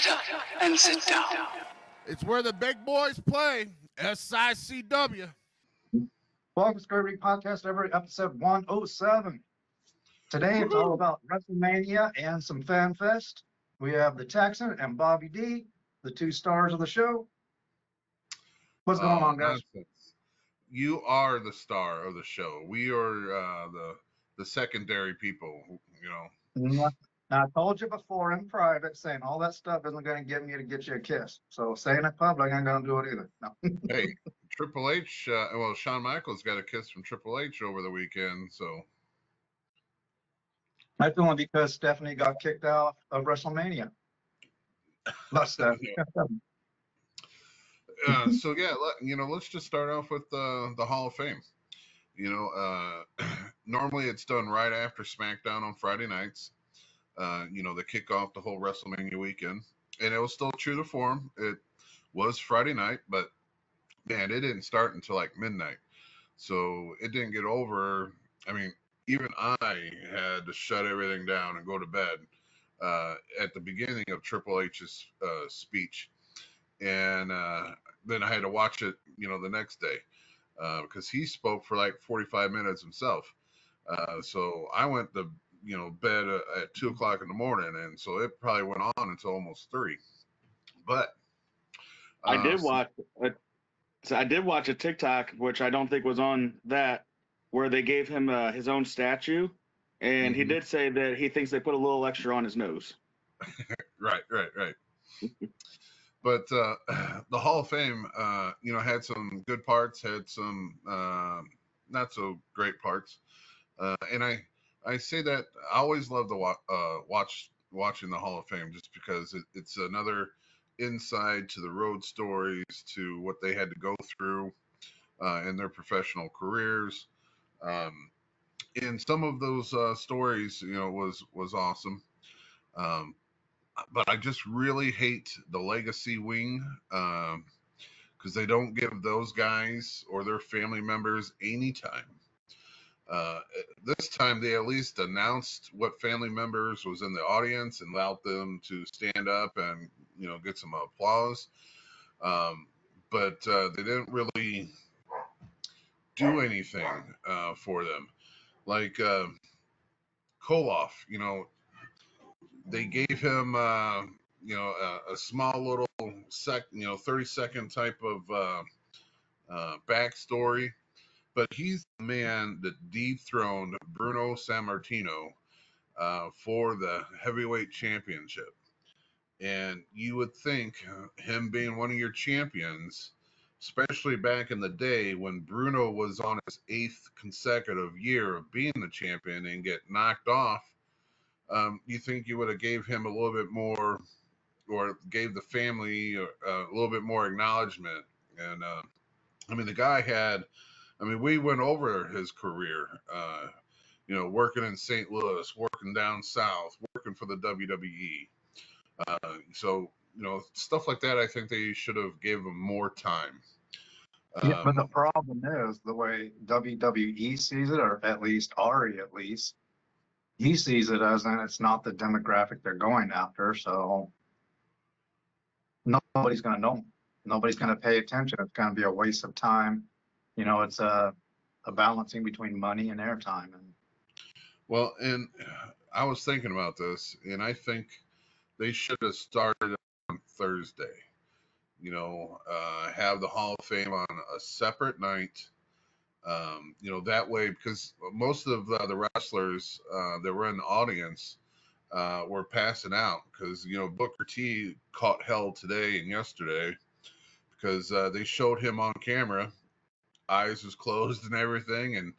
Shut up and sit down. It's where the big boys play. SICW. Welcome to Brody Podcast, episode 107. Today it's all about Wrestlemania and some fan fest. We have the Texan and Bobby D, the two stars of the show. What's going on, guys? Nonsense. You are the star of the show. We are the secondary people, you know. Now, I told you before in private, saying all that stuff isn't going to get me to get you a kiss. So saying it public, I ain't going to do it either. No. Hey, Triple H, Shawn Michaels got a kiss from Triple H over the weekend, so. That's only because Stephanie got kicked out of WrestleMania. Not Stephanie. So yeah, let's just start off with the Hall of Fame. Normally it's done right after SmackDown on Friday nights. They kick off the whole WrestleMania weekend, and it was still true to form. It was Friday night, but man, it didn't start until like midnight, so it didn't get over. I mean, even I had to shut everything down and go to bed at the beginning of Triple H's speech, and then I had to watch it, the next day because he spoke for like 45 minutes himself. So I went to bed at 2:00 in the morning, and so it probably went on until almost 3. But I did watch a TikTok, which I don't think was on that, where they gave him his own statue, and he did say that he thinks they put a little extra on his nose. Right. But the Hall of Fame, had some good parts, had some not so great parts, and I say that I always love to watching the Hall of Fame just because it's another insight to the road stories, to what they had to go through in their professional careers. And some of those stories, was awesome. But I just really hate the legacy wing because they don't give those guys or their family members any time. This time they at least announced what family members was in the audience and allowed them to stand up and get some applause, but they didn't really do anything for them. Like Koloff, they gave him a small little 30-second type of backstory. But he's the man that dethroned Bruno Sammartino for the heavyweight championship. And you would think him being one of your champions, especially back in the day when Bruno was on his 8th consecutive year of being the champion and get knocked off, you think you would have gave him a little bit more, or gave the family a little bit more acknowledgement. And the guy had... we went over his career, working in St. Louis, working down south, working for the WWE. So stuff like that, I think they should have gave him more time. But the problem is the way WWE sees it, or at least Ari, he sees it as in it's not the demographic they're going after, so nobody's going to know him. Nobody's going to pay attention. It's going to be a waste of time. It's a balancing between money and airtime. Well, and I was thinking about this, and I think they should have started on Thursday. Have the Hall of Fame on a separate night. That way, because most of the wrestlers that were in the audience were passing out because, Booker T caught hell today and yesterday because they showed him on camera. Eyes was closed and everything, and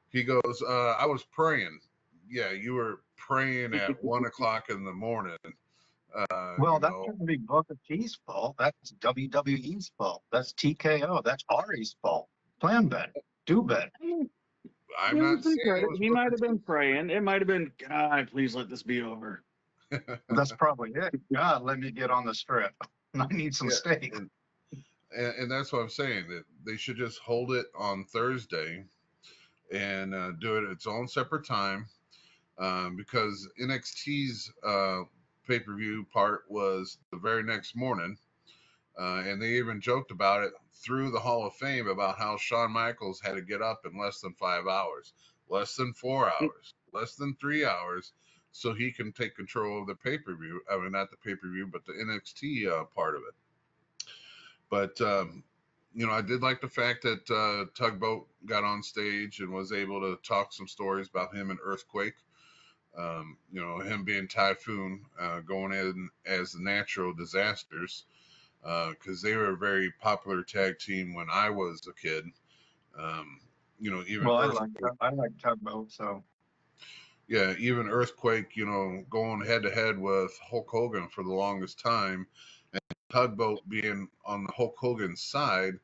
he goes, I was praying. Yeah, you were praying at 1:00 in the morning. Well, that shouldn't be Booker T's fault. That's WWE's fault. That's TKO. That's Ari's fault. Plan better. Do better. I'm not saying he might have been praying. It might have been, God, please let this be over. That's probably it. God, let me get on the strip. I need some steak. And that's what I'm saying, that they should just hold it on Thursday and do it at its own separate time, because NXT's pay-per-view part was the very next morning. And they even joked about it through the Hall of Fame about how Shawn Michaels had to get up in less than 5 hours, less than 4 hours, less than 3 hours, so he can take control of the pay-per-view. I mean, not the pay-per-view, but the NXT part of it. But, I did like the fact that Tugboat got on stage and was able to talk some stories about him and Earthquake. Him being Typhoon, going in as natural disasters. Because they were a very popular tag team when I was a kid. Even I like Tugboat, so. Yeah, even Earthquake, going head to head with Hulk Hogan for the longest time, and Tugboat being on the Hulk Hogan side,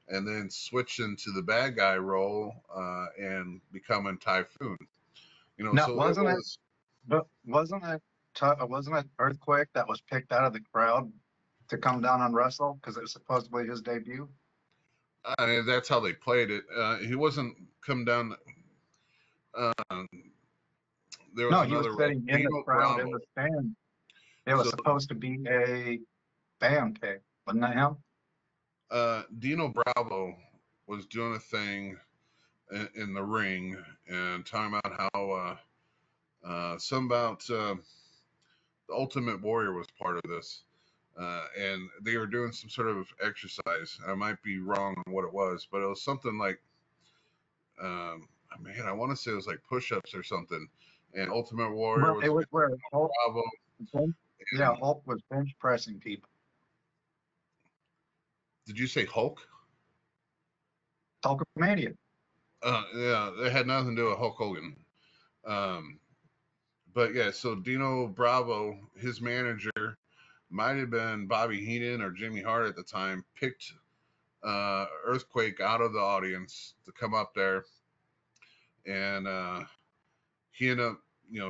and then switching to the bad guy role and becoming Typhoon. Now, so wasn't it Earthquake that was picked out of the crowd to come down and wrestle because it was supposedly his debut? That's how they played it. He wasn't come down. There was No, he another was sitting in the Dino crowd in Bravo. the stand. It was So supposed to be a band pick, wasn't that him? Dino Bravo was doing a thing in the ring and talking about how some about the Ultimate Warrior was part of this, and they were doing some sort of exercise. I might be wrong on what it was, but it was something like, I want to say it was like push-ups or something. And Ultimate Warrior Well, it was where Hulk, Bravo. Hulk was bench pressing people. Did you say Hulk? Hulkamania. Yeah, it had nothing to do with Hulk Hogan. But yeah, so Dino Bravo, his manager, might have been Bobby Heenan or Jimmy Hart at the time, picked Earthquake out of the audience to come up there, and he ended up,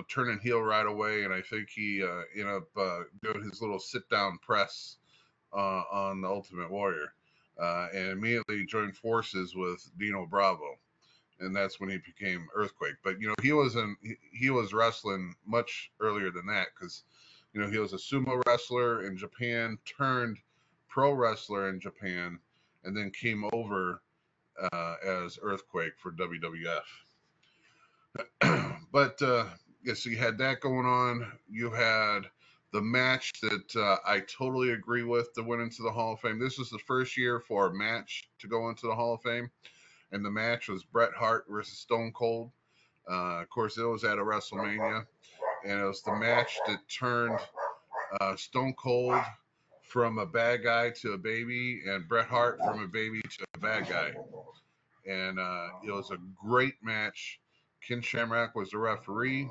turning heel right away, and I think he ended up doing his little sit-down press on the Ultimate Warrior, and immediately joined forces with Dino Bravo. And that's when he became Earthquake. But he was wrestling much earlier than that, because he was a sumo wrestler in Japan, turned pro wrestler in Japan, and then came over as Earthquake for WWF. But yeah, so you had that going on. You had the match that I totally agree with to win into the Hall of Fame. This was the first year for a match to go into the Hall of Fame. And the match was Bret Hart versus Stone Cold. Of course, it was at a WrestleMania, and it was the match that turned Stone Cold from a bad guy to a baby, and Bret Hart from a baby to a bad guy. And it was a great match. Ken Shamrock was the referee.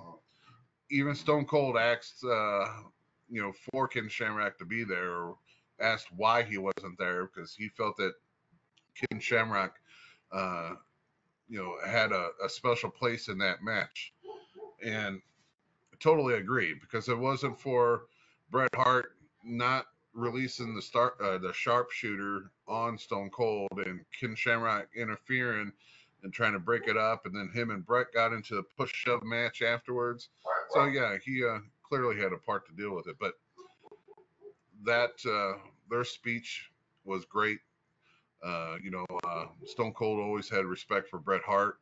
Even Stone Cold asked, for Ken Shamrock to be there, or asked why he wasn't there, because he felt that Ken Shamrock had a special place in that match. And I totally agree, because it wasn't for Bret Hart not releasing the sharpshooter on Stone Cold and Ken Shamrock interfering and trying to break it up, and then him and Bret got into a push-shove match afterwards. So yeah, he clearly had a part to deal with it. But that their speech was great. Stone Cold always had respect for Bret Hart.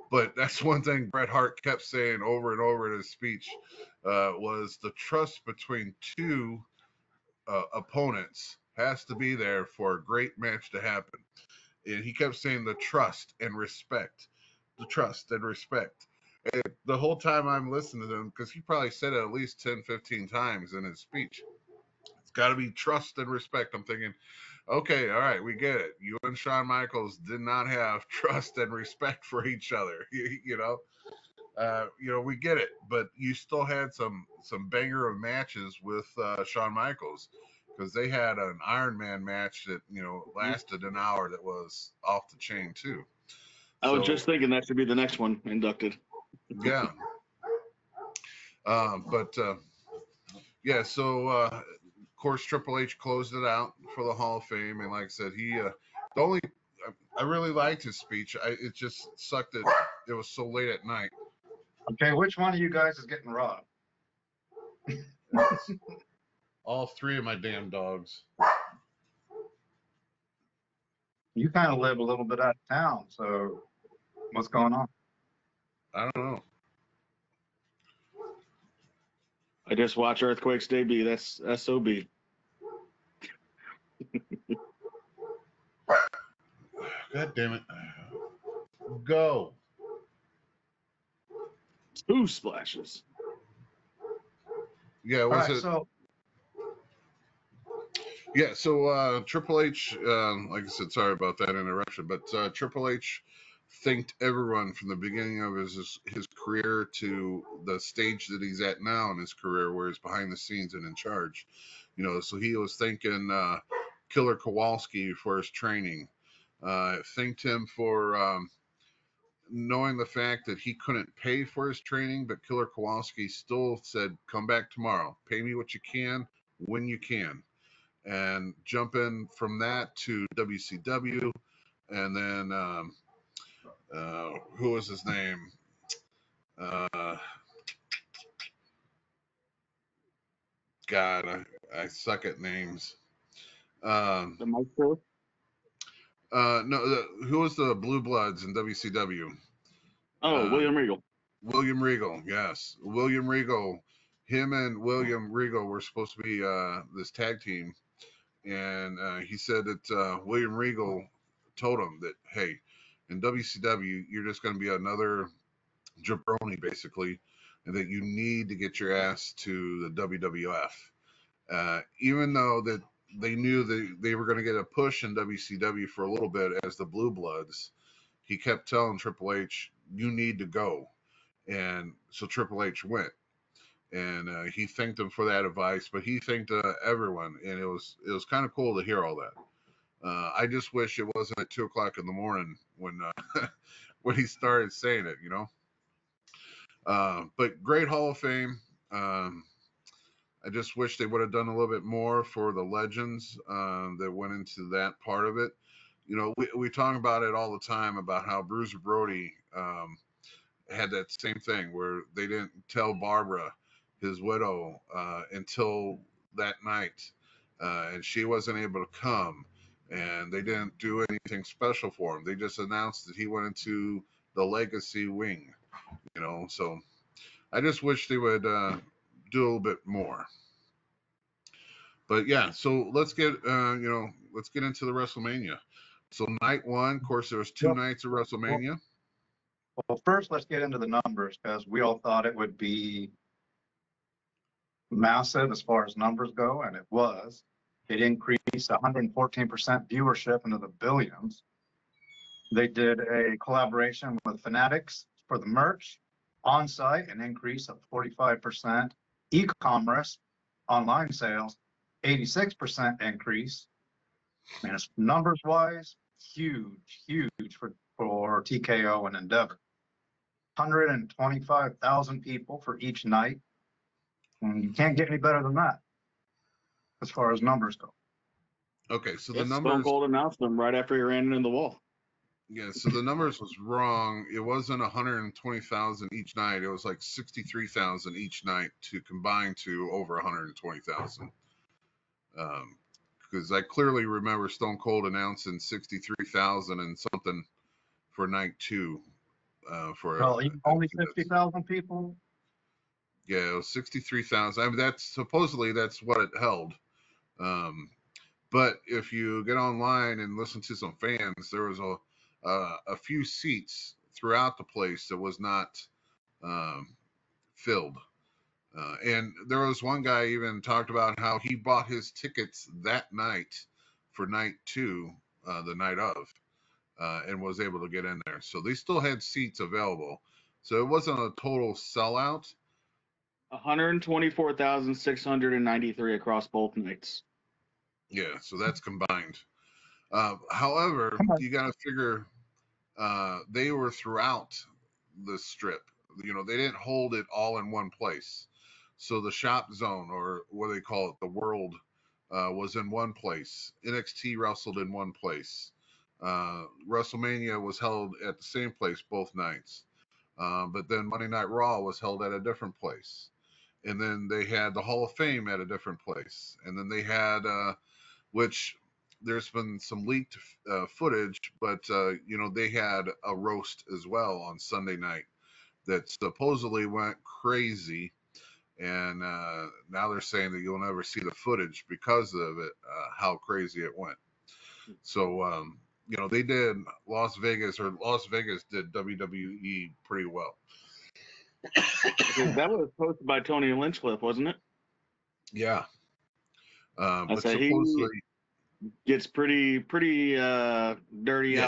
But that's one thing Bret Hart kept saying over and over in his speech was the trust between two opponents has to be there for a great match to happen. And he kept saying the trust and respect. The trust and respect. And the whole time I'm listening to him, because he probably said it at least 10, 15 times in his speech. It's got to be trust and respect. I'm thinking, okay, all right, we get it. You and Shawn Michaels did not have trust and respect for each other. We get it. But you still had some banger of matches with Shawn Michaels, because they had an Iron Man match that lasted an hour that was off the chain too. I was just thinking that should be the next one inducted. Yeah. Yeah. So of course Triple H closed it out for the Hall of Fame, and like I said, I really liked his speech. It just sucked that it was so late at night. Okay, which one of you guys is getting robbed? All three of my damn dogs. You kind of live a little bit out of town, so what's going on? I don't know. I just watch Earthquake's debut. That's SOB. God damn it. Go. 2 splashes. Yeah, All was right, it? so Yeah, so Triple H, like I said, sorry about that interruption, but Triple H thanked everyone from the beginning of his career to the stage that he's at now in his career, where he's behind the scenes and in charge. You know, so he was thanking Killer Kowalski for his training, thanked him for knowing the fact that he couldn't pay for his training, but Killer Kowalski still said, "Come back tomorrow, pay me what you can when you can." And jumping from that to WCW, and then who was his name? God, I suck at names. The Maestro. No, who was the Blue Bloods in WCW? William Regal. William Regal, yes, William Regal. Him and William Regal were supposed to be this tag team, and he said that William Regal told him that, hey, in WCW, you're just going to be another jabroni, basically, and that you need to get your ass to the WWF. Even though that they knew that they were going to get a push in WCW for a little bit as the Blue Bloods, he kept telling Triple H, you need to go. And so Triple H went. And he thanked him for that advice, but he thanked everyone, and it was kind of cool to hear all that. I just wish it wasn't at 2:00 in the morning when when he started saying it, you know. But great Hall of Fame. I just wish they would have done a little bit more for the legends that went into that part of it. You know, we talk about it all the time about how Bruiser Brody had that same thing where they didn't tell Barbara, his widow, until that night, and she wasn't able to come, and they didn't do anything special for him. They just announced that he went into the legacy wing, you know. So I just wish they would do a little bit more. But yeah, so let's get let's get into the WrestleMania. So night one, of course, there was 2 nights of WrestleMania. well, first let's get into the numbers because we all thought it would be massive as far as numbers go, and it was. It increased 114% viewership into the billions. They did a collaboration with Fanatics for the merch on site, an increase of 45%. E-commerce, online sales, 86% increase. And it's numbers wise, huge for TKO and Endeavor. 125,000 people for each night. And you can't get any better than that as far as numbers go. Okay, so the Stone numbers. Cold announced them right after he ran into the wall. Yeah, so the numbers was wrong. It wasn't 120,000 each night. It was like 63,000 each night to combine to over 120,000. Because I clearly remember Stone Cold announcing 63,000 and something for night 2. Well, only 50,000 people. Yeah, it was 63,000. I mean, that's supposedly that's what it held. But if you get online and listen to some fans, there was a few seats throughout the place that was not filled. And there was one guy even talked about how he bought his tickets that night for night 2, the night of, and was able to get in there. So they still had seats available. So it wasn't a total sellout. 124,693 across both nights. Yeah, so that's combined. However, you got to figure they were throughout the strip. You know, they didn't hold it all in one place. So the shop zone, or what they call it, the world, was in one place. NXT wrestled in one place. WrestleMania was held at the same place both nights. But then Monday Night Raw was held at a different place. and then they had the Hall of Fame at a different place, and then they had which there's been some leaked footage, but they had a roast as well on Sunday night that supposedly went crazy, and now they're saying that you'll never see the footage because of it, how crazy it went. So they did Las Vegas did WWE pretty well. That was posted by Tony Lynchcliffe, wasn't it? Yeah. But say supposedly he gets pretty dirty out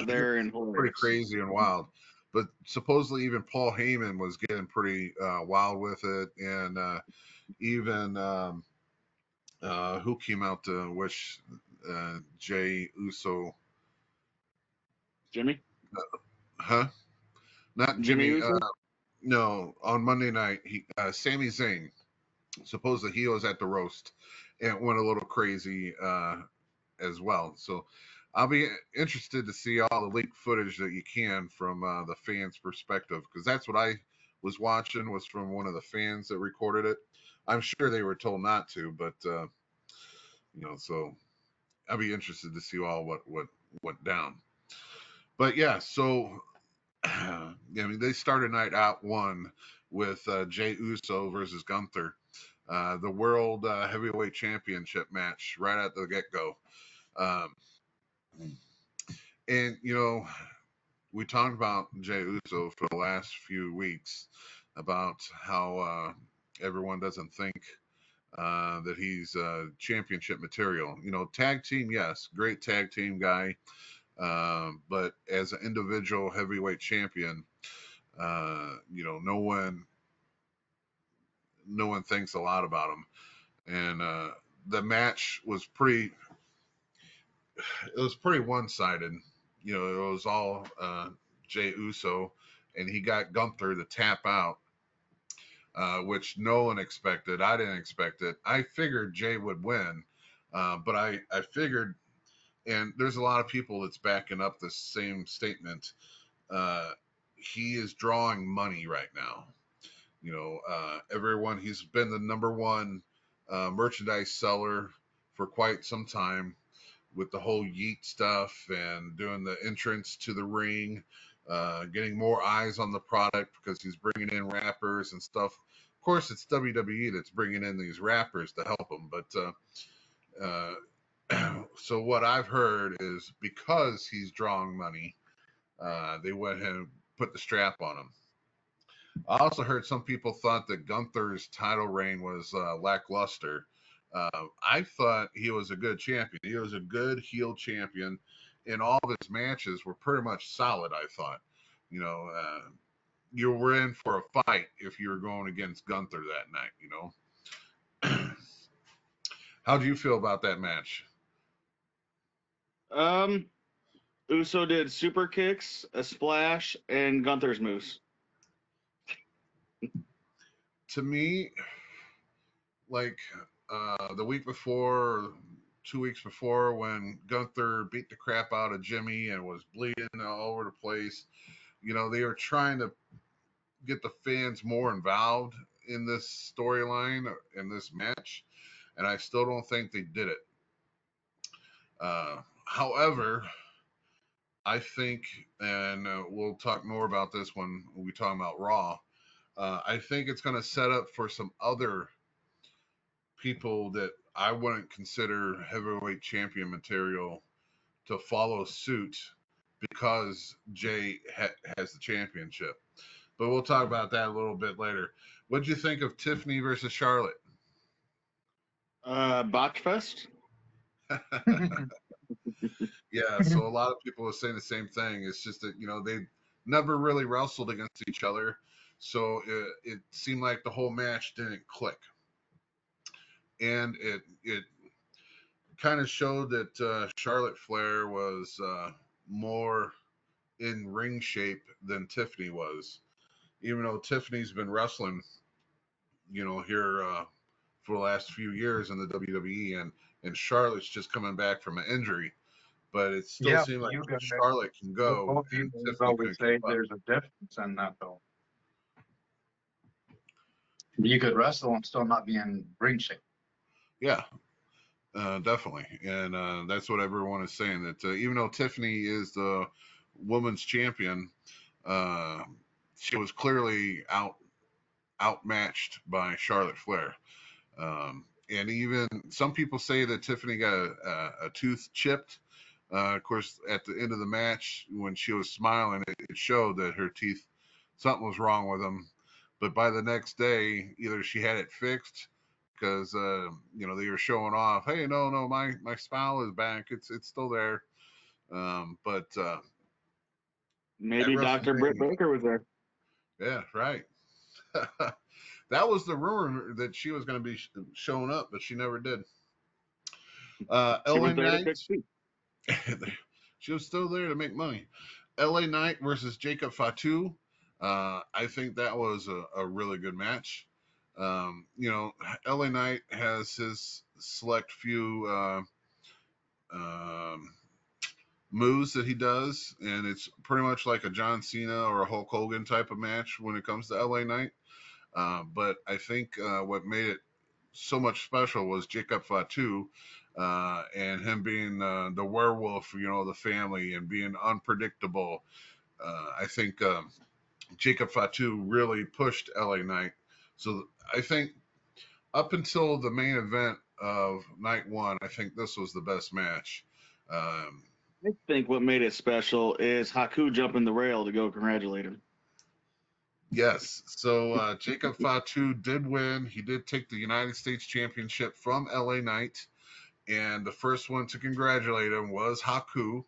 there and pretty hilarious. crazy and wild. But supposedly even Paul Heyman was getting pretty wild with it, and even who came out to wish Jay Uso? Jimmy? Huh? Not Jimmy Jimmy. Uso? No, on Monday night, Sami Zayn. Supposedly he was at the roast and went a little crazy as well. So I'll be interested to see all the leaked footage that you can from the fans' perspective, because that's what I was watching, was from one of the fans that recorded it. I'm sure they were told not to, but so I'll be interested to see all what went down. But yeah, so they started night out one with Jey Uso versus Gunther, the World Heavyweight Championship match right at the get-go. And we talked about Jey Uso for the last few weeks about how everyone doesn't think that he's championship material. Tag team, yes, great tag team guy. But as an individual heavyweight champion, no one thinks a lot about him. And the match was pretty one-sided. It was all Jey Uso, and he got Gunther to tap out, which no one expected. I didn't expect it. I figured Jey would win, but I figured, and there's a lot of people that's backing up the same statement, he is drawing money right now. Everyone, he's been the number one merchandise seller for quite some time, with the whole Yeet stuff and doing the entrance to the ring, getting more eyes on the product because he's bringing in rappers and stuff. Of course, it's WWE that's bringing in these rappers to help him. But so what I've heard is because he's drawing money, they went ahead and put the strap on him. I also heard some people thought that Gunther's title reign was lackluster. I thought he was a good champion. He was a good heel champion, and all of his matches were pretty much solid, I thought. You were in for a fight if you were going against Gunther that night, How do you feel about that match? Uso did super kicks, a splash, and Gunther's moves. To me, like the week before, 2 weeks before, when Gunther beat the crap out of Jimmy and was bleeding all over the place, they were trying to get the fans more involved in this storyline, in this match, and I still don't think they did it. However, I think, and we'll talk more about this when we talk about Raw, I think it's going to set up for some other people that I wouldn't consider heavyweight champion material to follow suit because Jey has the championship. But we'll talk about that a little bit later. What'd you think of Tiffany versus Charlotte? Botch fest? Yeah, so a lot of people are saying the same thing. It's just that, they never really wrestled against each other. So it seemed like the whole match didn't click. And it kind of showed that Charlotte Flair was more in ring shape than Tiffany was. Even though Tiffany's been wrestling, here for the last few years in the WWE, and Charlotte's just coming back from an injury. But it still seemed like Charlotte can go. Both And people Tiffany always couldn't say keep up. there's a difference in that, though. You could wrestle and still not be in ring shape. Yeah, definitely. And that's what everyone is saying, that even though Tiffany is the women's champion, uh, she was clearly outmatched by Charlotte Flair. And even some people say that Tiffany got a tooth chipped. Of course, at the end of the match, when she was smiling, it showed that her teeth, something was wrong with them. But by the next day, either she had it fixed because they were showing off. Hey, no, my smile is back. It's still there. But at Maybe Dr. Britt WrestleMania, Baker was there. yeah, right. That was the rumor, that she was going to be showing up, but she never did. She LA was there to Knight, fix feet. she was still there to make money. LA Knight versus Jacob Fatu. I think that was a really good match. LA Knight has his select few moves that he does, and it's pretty much like a John Cena or a Hulk Hogan type of match when it comes to LA Knight. But I think what made it so much special was Jacob Fatu, and him being the werewolf, the family, and being unpredictable. I think Jacob Fatu really pushed LA Knight. So I think up until the main event of night one, I think this was the best match. I think what made it special is Haku jumping the rail to go congratulate him. Yes. So Jacob Fatu did win. He did take the United States Championship from LA Knight. And the first one to congratulate him was Haku.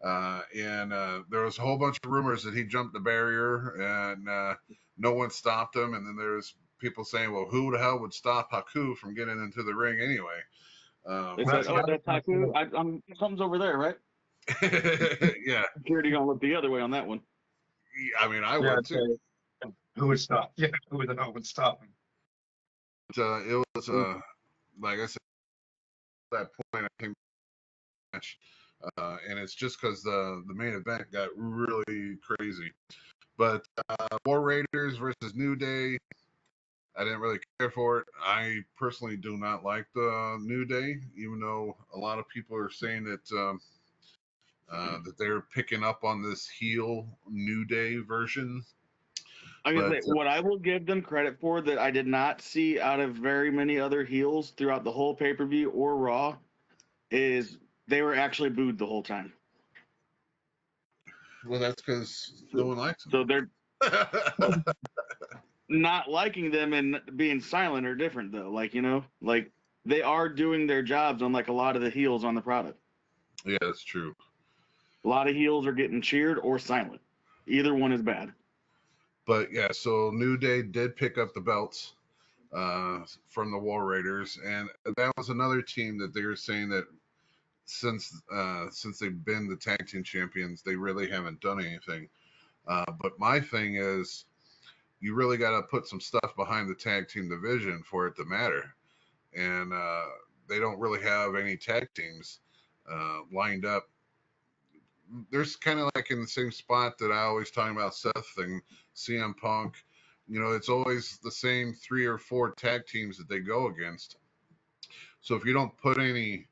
And there was a whole bunch of rumors that he jumped the barrier, and no one stopped him. And then there's people saying, well, who the hell would stop Haku from getting into the ring anyway? They Well, said, "Oh, that's Haku. Something's over there, right?" Yeah. Security gonna look the other way on that one. I mean, I Yeah, would too. who would stop? Yeah, who the hell would stop him? But, it was, like I said, at that point, I think, match. And it's just because the main event got really crazy. But War Raiders versus New Day, I didn't really care for it. I personally do not like the New Day, even though a lot of people are saying that that they're picking up on this heel New Day version. I'm gonna But say what I will give them credit for that I did not see out of very many other heels throughout the whole pay-per-view or Raw is they were actually booed the whole time. well, that's because no one likes So they're them. not liking them and being silent are different though. Like they are doing their jobs unlike a lot of the heels on the product. Yeah, that's true. A lot of heels are getting cheered or silent. Either one is bad. But yeah, so New Day did pick up the belts from the War Raiders, and that was another team that they were saying that since they've been the tag team champions, they really haven't done anything. But my thing is, you really got to put some stuff behind the tag team division for it to matter, and they don't really have any tag teams lined up. There's kind of like in the same spot that I always talk about Seth and CM Punk. It's always the same 3 or 4 tag teams that they go against. So if you don't put any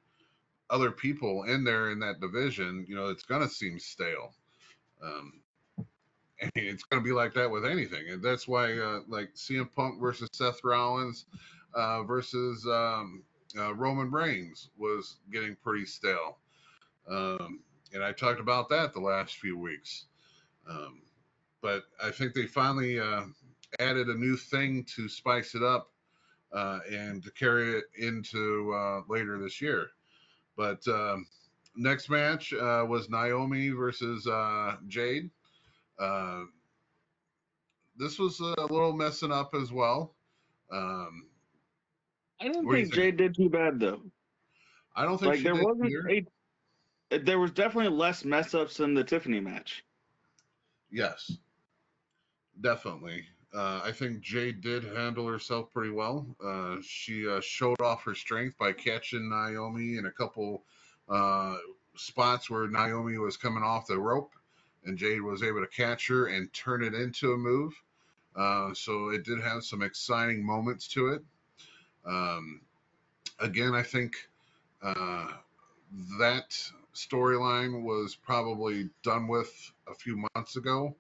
other people in there in that division, it's going to seem stale. And it's going to be like that with anything. And that's why, like CM Punk versus Seth Rollins versus Roman Reigns was getting pretty stale. And I talked about that the last few weeks. But I think they finally added a new thing to spice it up and to carry it into later this year. But next match was Naomi versus Jade. This was a little messing up as well. I don't What do you think think? Jade did too bad though. I don't think Like she there did wasn't either. there was definitely less mess ups than the Tiffany match. Yes, definitely. I think Jade did handle herself pretty well. She showed off her strength by catching Naomi in a couple spots where Naomi was coming off the rope, and Jade was able to catch her and turn it into a move. So it did have some exciting moments to it. Again, I think that storyline was probably done with a few months ago.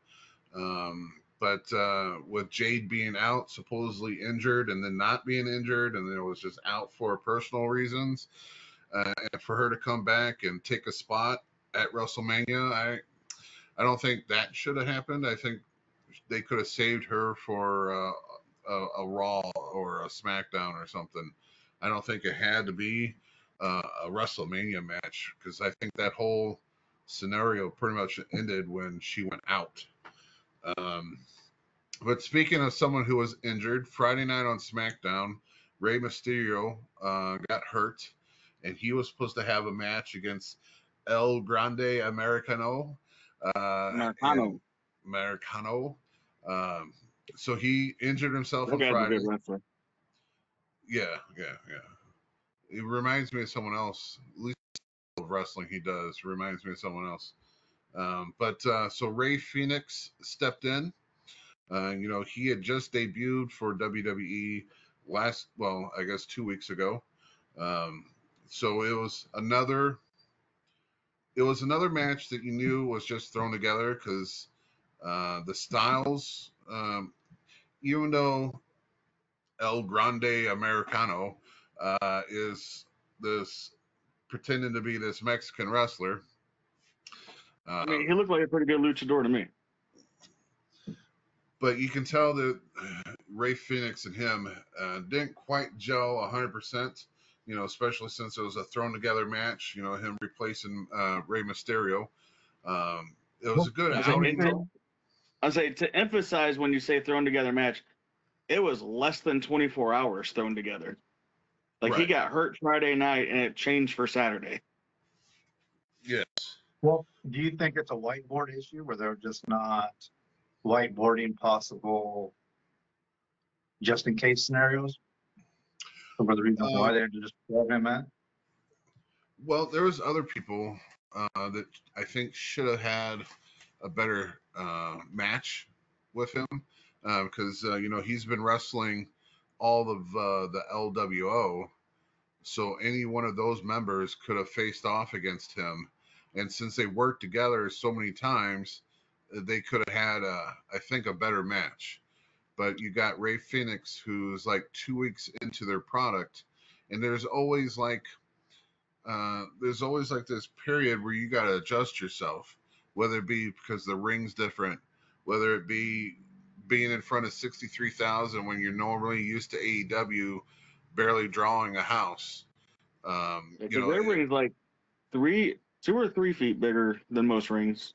But with Jade being out, supposedly injured, and then not being injured, and then it was just out for personal reasons, and for her to come back and take a spot at WrestleMania, I don't think that should have happened. I think they could have saved her for a Raw or a SmackDown or something. I don't think it had to be a WrestleMania match, because I think that whole scenario pretty much ended when she went out. But speaking of someone who was injured, Friday night on SmackDown, Rey Mysterio got hurt, and he was supposed to have a match against El Grande Americano. Americano. Americano. Um, so he injured himself That on guy's a Friday. good wrestler. Yeah. It reminds me of someone else. At least of wrestling he does reminds me of someone else. So Ray Phoenix stepped in. He had just debuted for WWE I guess 2 weeks ago. So it was another match that you knew was just thrown together, because the styles, even though El Grande Americano is this pretending to be this Mexican wrestler. I mean, he looked like a pretty good luchador to me. But you can tell that Ray Phoenix and him didn't quite gel 100%, especially since it was a thrown together match, him replacing Rey Mysterio. It was a good outing. I say, to emphasize, when you say thrown together match, it was less than 24 hours thrown together. Like, he Right. got hurt Friday night and it changed for Saturday. Yes. Well, do you think it's a whiteboard issue where they're just not whiteboarding possible just in case scenarios? Or were the reasons why they had to just throw him in? Well, there was other people that I think should have had a better match with him, because he's been wrestling all of the LWO, so any one of those members could have faced off against him, and since they worked together so many times, they could have had I think a better match. But you got Ray Phoenix, who's like 2 weeks into their product, and there's always like this period where you got to adjust yourself, whether it be because the ring's different, whether it be being in front of 63,000 when you're normally used to AEW barely drawing a house. Because their ring's like 2 or 3 feet bigger than most rings.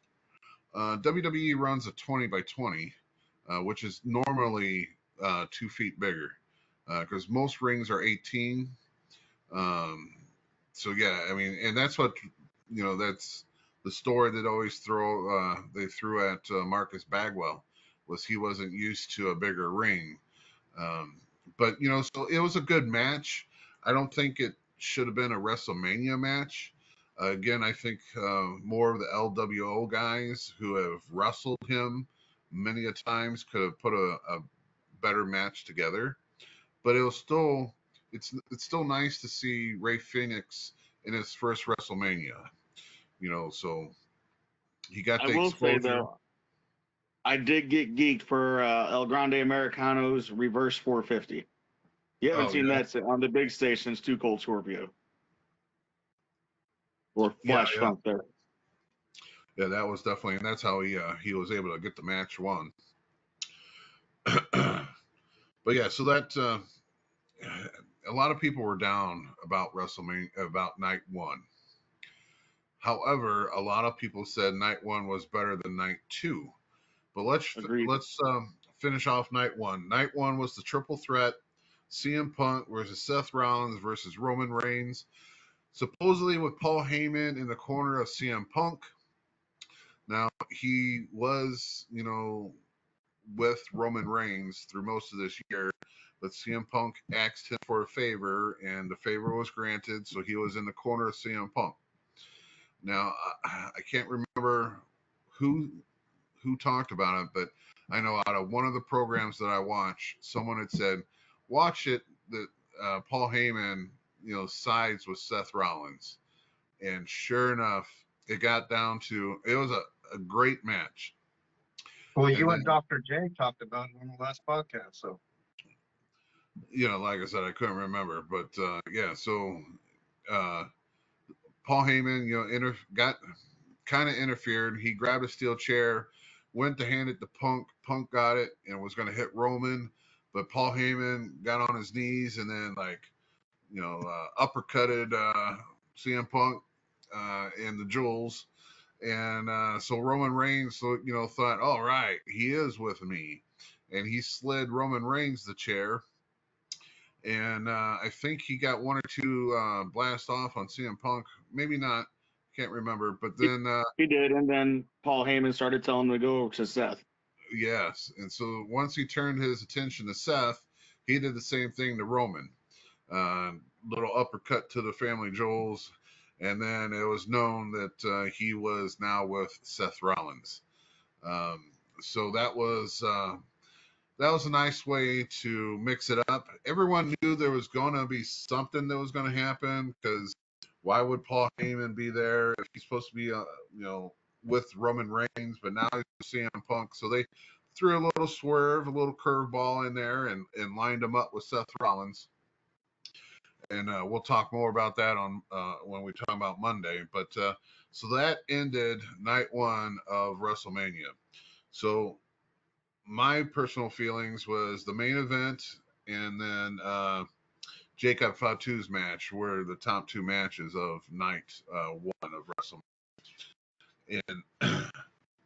WWE runs a 20 by 20, which is normally 2 feet bigger, because most rings are 18. So yeah, I mean, and that's what that's the story that always they threw at Marcus Bagwell, was he wasn't used to a bigger ring. But so it was a good match. I don't think it should have been a WrestleMania match. Again, I think more of the LWO guys who have wrestled him many a times could have put a better match together. But it was still, it's still nice to see Ray Phoenix in his first WrestleMania. So he got the I will exposure. say, though, I did get geeked for El Grande Americano's reverse 450. You haven't seen that on the big stage since Too Cold Scorpio. Or Flash Funk there. Yeah, that was definitely, and that's how he was able to get the match won. But yeah, so that a lot of people were down about WrestleMania, about night one. However, a lot of people said night one was better than night two. But let's finish off night one. Night one was the triple threat: CM Punk versus Seth Rollins versus Roman Reigns. Supposedly with Paul Heyman in the corner of CM Punk. Now, he was, with Roman Reigns through most of this year, but CM Punk asked him for a favor, and the favor was granted, so he was in the corner of CM Punk. Now, I can't remember who who talked about it, but I know out of one of the programs that I watch, someone had said, watch it that Paul Heyman, sides with Seth Rollins. And sure enough, it got down to, it was a great match. Well, you and Dr. J talked about it on the last podcast, so. Like I said, I couldn't remember, but yeah, so Paul Heyman, got kind of interfered. He grabbed a steel chair, went to hand it to Punk. Punk got it and was going to hit Roman, but Paul Heyman got on his knees and then uppercutted CM Punk in the jewels. And so Roman Reigns, thought, all right, he is with me. And he slid Roman Reigns the chair. And I think he got one or two blast off on CM Punk. Maybe not. Can't remember. But then he did. And then Paul Heyman started telling him to go to Seth. Yes. And so once he turned his attention to Seth, he did the same thing to Roman. Little uppercut to the family jewels. And then it was known that he was now with Seth Rollins. So that was a nice way to mix it up. Everyone knew there was going to be something that was going to happen, because why would Paul Heyman be there if he's supposed to be, with Roman Reigns, but now he's CM Punk. So they threw a little swerve, a little curveball in there and lined him up with Seth Rollins. And we'll talk more about that on when we talk about Monday. But so that ended night one of WrestleMania. So my personal feelings was the main event and then Jacob Fatu's match were the top two matches of night one of WrestleMania. And a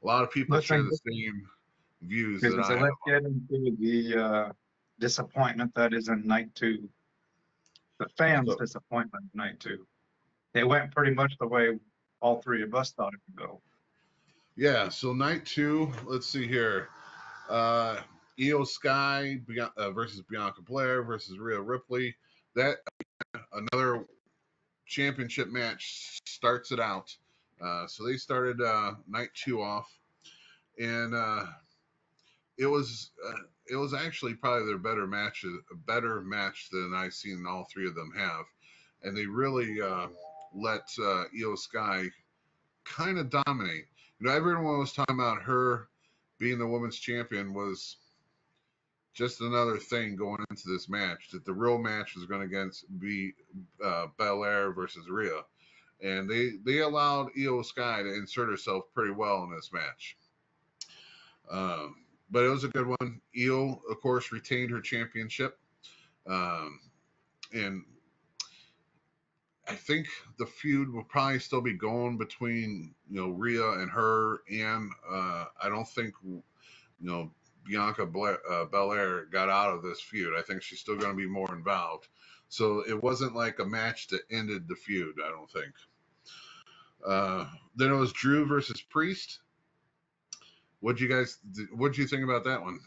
lot of people share the same views that I have. Let's get into the disappointment that is in night two. The fans' disappointment in night two. It went pretty much the way all three of us thought it would go. Yeah, so night two, let's see here. Io Sky versus Bianca Belair versus Rhea Ripley. That another championship match starts it out. So they started night two off, and it was actually probably their better match than I've seen all three of them have, and they really let Io Sky kind of dominate. Everyone was talking about her being the women's champion was just another thing going into this match, that the real match was going to be Belair versus Rhea. And they allowed Io Sky to insert herself pretty well in this match. But it was a good one. Io, of course, retained her championship. And I think the feud will probably still be going between, Rhea and her. And I don't think, Bianca Belair got out of this feud. I think she's still going to be more involved. So it wasn't like a match that ended the feud, I don't think. Then it was Drew versus Priest. What'd you think about that one?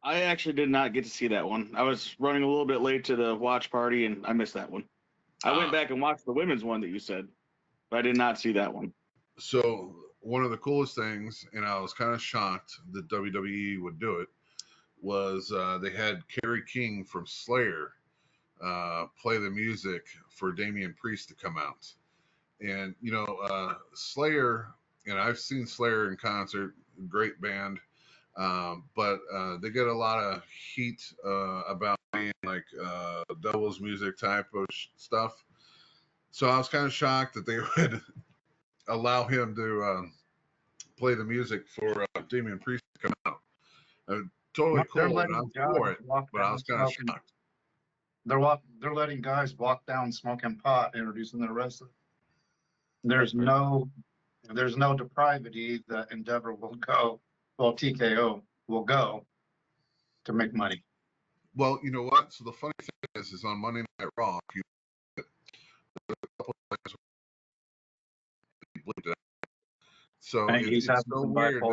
I actually did not get to see that one. I was running a little bit late to the watch party, and I missed that one. I went back and watched the women's one that you said, but I did not see that one. So one of the coolest things, and I was kind of shocked that WWE would do it, was they had Kerry King from Slayer play the music for Damian Priest to come out. And, Slayer, and I've seen Slayer in concert, great band, but they get a lot of heat about being like devil's music type of stuff. So I was kind of shocked that they would allow him to play the music for Damian Priest to come out. Totally cool, and I'm for it, but I was kind of shocked. They're letting guys walk down smoking pot, introducing the wrestler. There's no depravity that Endeavor will go. Well, TKO will go to make money. Well, you know what? So the funny thing is on Monday Night Raw, so it's so weird.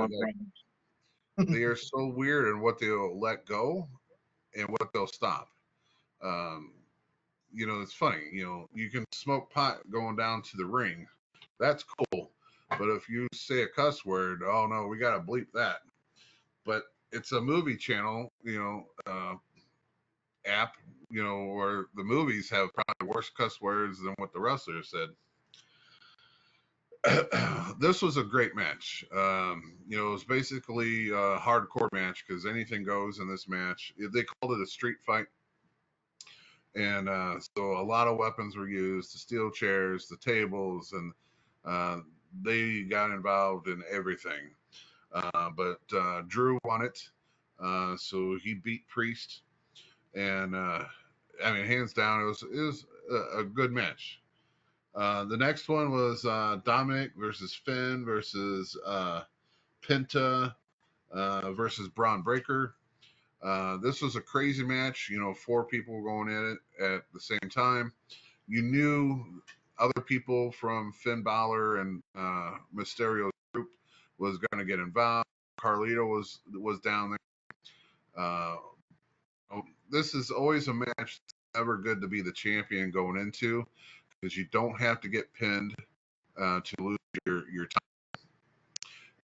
They are so weird in what they'll let go and what they'll stop. It's funny. You can smoke pot going down to the ring. That's cool. But if you say a cuss word, oh no, we got to bleep that. But it's a movie channel, app, where the movies have probably worse cuss words than what the wrestlers said. This was a great match. It was basically a hardcore match because anything goes in this match. They called it a street fight. And so a lot of weapons were used, the steel chairs, the tables, and they got involved in everything. But Drew won it. So he beat Priest. And hands down, it was a good match. The next one was Dominic versus Finn versus Penta versus Braun Breaker. This was a crazy match. 4 people going in it at the same time. You knew other people from Finn Balor and Mysterio's group was going to get involved. Carlito was down there. This is always a match that's never good to be the champion going into because you don't have to get pinned to lose your time.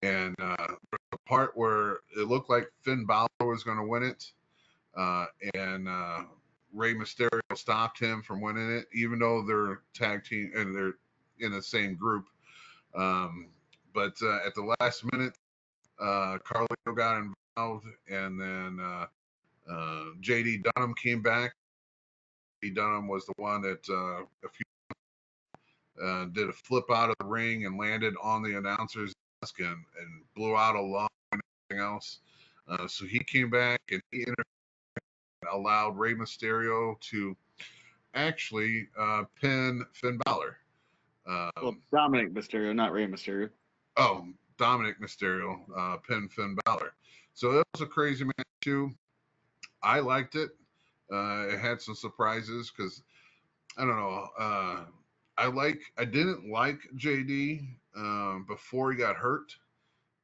And the part where it looked like Finn Balor was going to win it, and Rey Mysterio stopped him from winning it, even though they're tag team and they're in the same group. But at the last minute, Carlito got involved, and then JD Dunham came back. JD Dunham was the one that did a flip out of the ring and landed on the announcer's desk and blew out a lung and everything else. So he came back and he allowed Rey Mysterio to actually pin Finn Balor. Dominic Mysterio, not Rey Mysterio. Oh, Dominic Mysterio pinned Finn Balor. So that was a crazy match too. I liked it. It had some surprises because I don't know. I didn't like JD before he got hurt,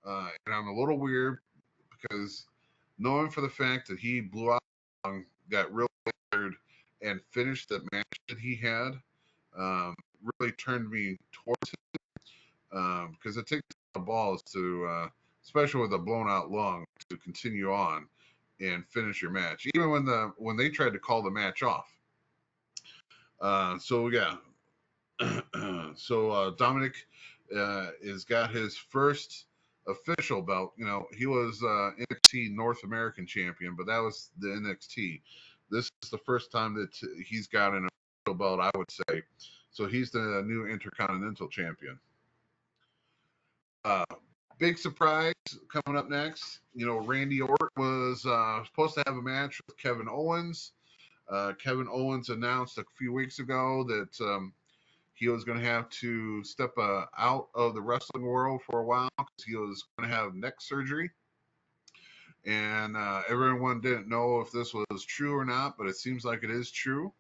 and I'm a little weird because knowing for the fact that he blew out, got real tired, and finished the match that he had, really turned me towards him because it takes the balls to, especially with a blown out lung, to continue on and finish your match, even when they tried to call the match off. So yeah. So Dominic has got his first official belt. He was NXT North American champion, but that was the NXT. This is the first time that he's got an official belt, I would say. So he's the new Intercontinental champion. Big surprise coming up next. Randy Orton was supposed to have a match with Kevin Owens. Kevin Owens announced a few weeks ago that he was going to have to step out of the wrestling world for a while because he was going to have neck surgery. And everyone didn't know if this was true or not, but it seems like it is true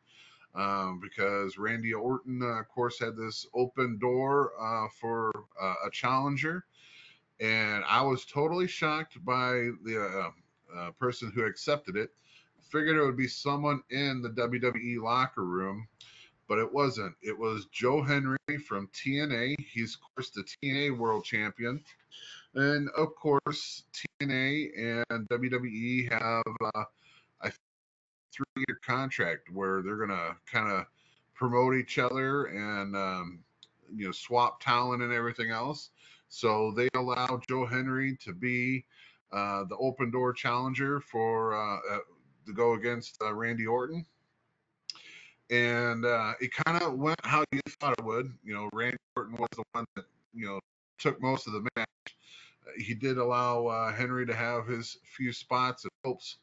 because Randy Orton, of course, had this open door for a challenger. And I was totally shocked by the person who accepted it. Figured it would be someone in the WWE locker room, but it wasn't. It was Joe Henry from TNA. He's, of course, the TNA World Champion. And, of course, TNA and WWE have a 3-year contract where they're going to kind of promote each other and, swap talent and everything else. So they allowed Joe Henry to be the open door challenger for to go against Randy Orton. And it kind of went how you thought it would. Randy Orton was the one that, took most of the match. He did allow Henry to have his few spots and hopes.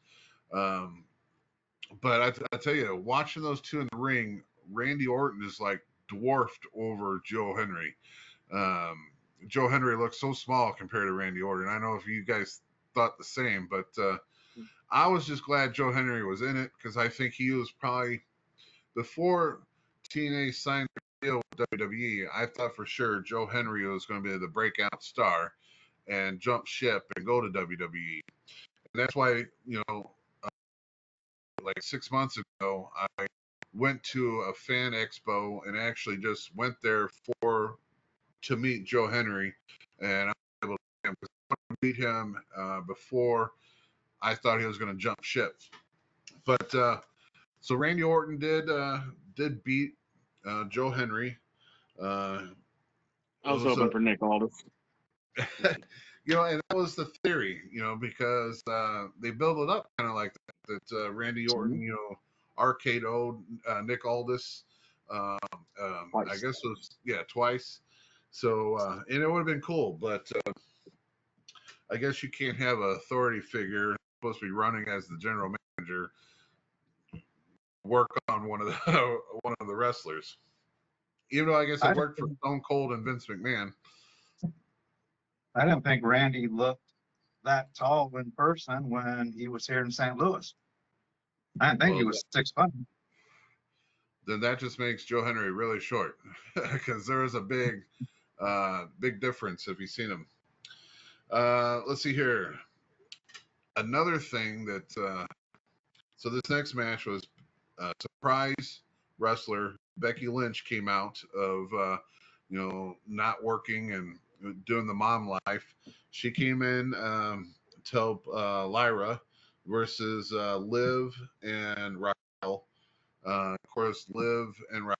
But I tell you, watching those two in the ring, Randy Orton is like dwarfed over Joe Henry. Joe Henry looks so small compared to Randy Orton. I know if you guys thought the same, but I was just glad Joe Henry was in it because I think he was probably, before TNA signed a deal with WWE, I thought for sure Joe Henry was going to be the breakout star and jump ship and go to WWE. And that's why, like 6 months ago, I went to a fan expo and actually just went there for to meet Joe Henry, and I was able to meet him before I thought he was going to jump ship. But so Randy Orton did beat Joe Henry. I was hoping for Nick Aldis. And that was the theory, because they build it up kind of like that Randy Orton, arcade owed Nick Aldis. I guess it was twice. So and it would have been cool, but I guess you can't have an authority figure supposed to be running as the general manager work on one of the wrestlers. Even though I guess it worked for Stone Cold and Vince McMahon. I didn't think Randy looked that tall in person when he was here in St. Louis. I didn't think he was 6'5". Then that just makes Joe Henry really short, because there is a big difference if you've seen him. Let's see here. Another thing that so this next match was surprise wrestler Becky Lynch came out of not working and doing the mom life. She came in to help Lyra versus Liv and Raquel. Of course, Liv and Raquel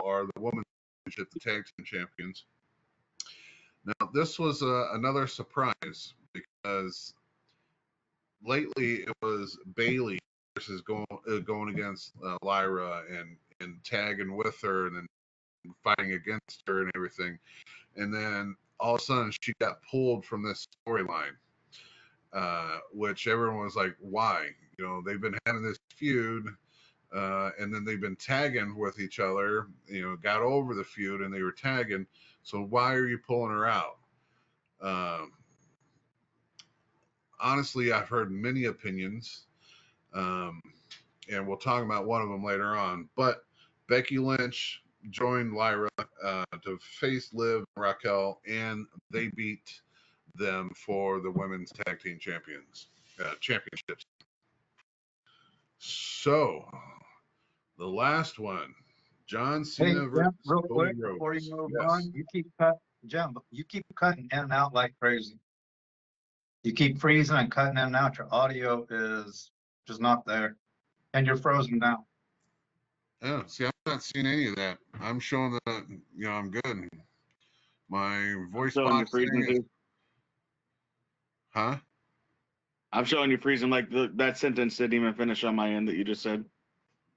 are the women's championship, the tag team champions. Now, this was another surprise because lately it was Bayley versus going against Lyra and tagging with her and then fighting against her and everything. And then all of a sudden she got pulled from this storyline, which everyone was like, why? They've been having this feud, and then they've been tagging with each other, got over the feud and they were tagging. So why are you pulling her out? Honestly, I've heard many opinions, and we'll talk about one of them later on. But Becky Lynch joined Lyra to face Liv and Raquel, and they beat them for the women's tag team championships. So the last one, John Cena versus real Cody quick Rhodes. before you move Yes. on, Jim, you keep cutting in and out like crazy. You keep freezing and cutting in and out. Your audio is just not there, and you're frozen now. Yeah, see, I'm not seeing any of that. I'm showing that I'm good. My voice box thing is, huh? I'm showing you freezing like that sentence didn't even finish on my end that you just said.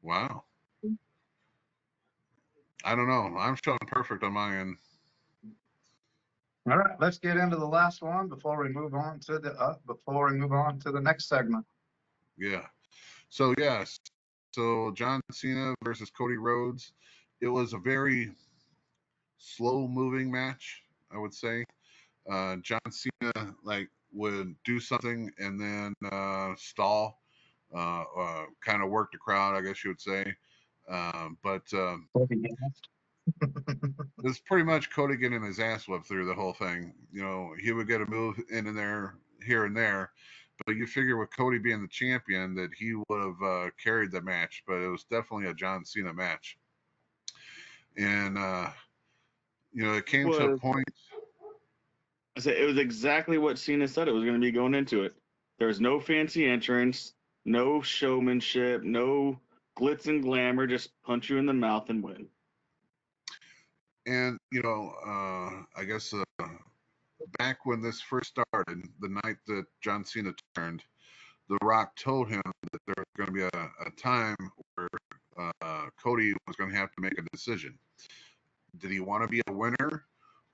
Wow. I don't know. I'm showing perfect on my end. All right, let's get into the last one before we move on to the next segment. Yeah. So yes. So John Cena versus Cody Rhodes. It was a very slow moving match, I would say. John Cena would do something and then stall, kind of work the crowd, I guess you would say. But it's pretty much Cody getting his ass whipped through the whole thing. He would get a move in there, here and there, but you figure with Cody being the champion that he would have carried the match. But it was definitely a John Cena match, and it came to a point. I said it was exactly what Cena said it was going to be going into it. There was no fancy entrance, no showmanship, no glitz and glamour. Just punch you in the mouth and win. And I guess back when this first started, the night that John Cena turned, The Rock told him that there was going to be a time where Cody was going to have to make a decision. Did he want to be a winner,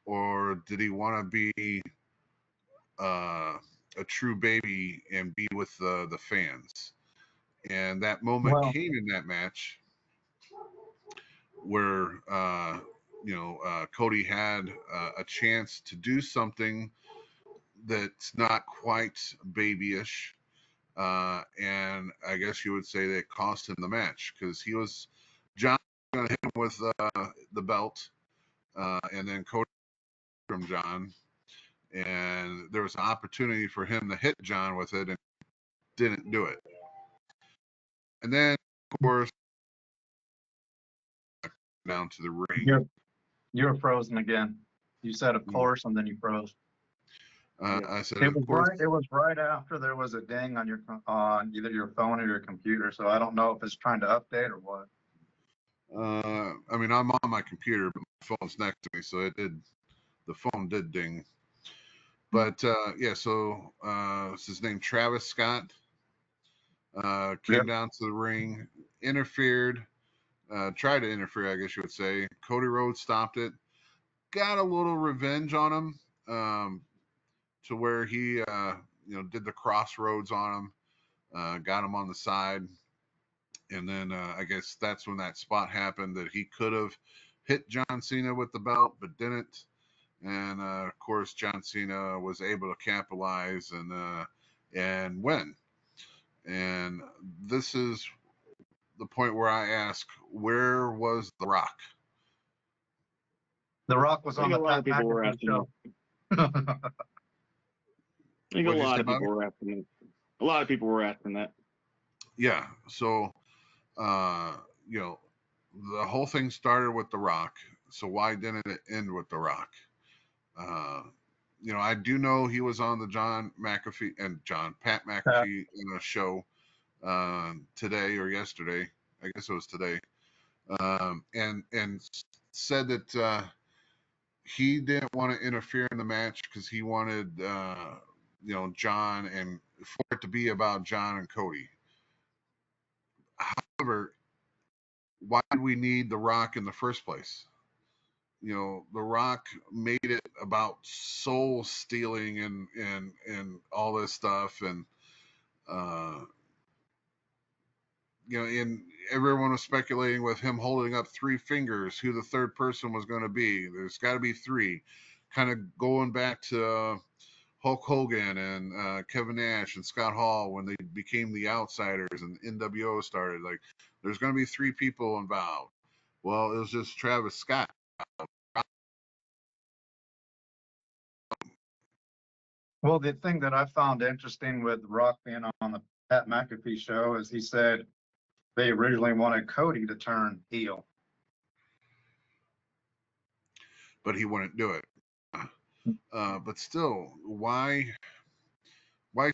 or did he want to be a true baby and be with the fans? And that moment came in that match where Cody had a chance to do something that's not quite babyish, and I guess you would say that cost him the match, because John was going to hit him with the belt, and then Cody from John, and there was an opportunity for him to hit John with it and didn't do it. And then, of course, down to the ring. You're frozen again. You said, of course, and then you froze. I said, It of was course. right. It was right after there was a ding on either your phone or your computer. So I don't know if it's trying to update or what. I mean, I'm on my computer, but my phone's next to me, so the phone did ding. But yeah, so it's his name, Travis Scott. Came down to the ring, interfered, tried to interfere, I guess you would say. Cody Rhodes stopped it, got a little revenge on him, to where he, did the crossroads on him, got him on the side. And then I guess that's when that spot happened that he could have hit John Cena with the belt, but didn't. And of course, John Cena was able to capitalize and win. And this is the point where I ask, where was The Rock? The Rock was I on think the a lot of Pat people were McAfee asking show. I think a What'd you lot say, of people Bobby? were asking that. A lot of people were asking that. Yeah. So, the whole thing started with The Rock. So why didn't it end with The Rock? I do know he was on the Pat McAfee show today or yesterday. I guess it was today. And said that he didn't want to interfere in the match because he wanted John, and for it to be about John and Cody. However, why did we need The Rock in the first place? The Rock made it about soul stealing and all this stuff, and and everyone was speculating with him holding up three fingers who the third person was going to be. There's got to be three, kind of going back to Hulk Hogan and Kevin Nash and Scott Hall when they became the Outsiders and NWO started. Like, there's going to be three people involved. Well, it was just Travis Scott. Well, the thing that I found interesting with Rock being on the Pat McAfee show is he said they originally wanted Cody to turn heel. But he wouldn't do it. But still, why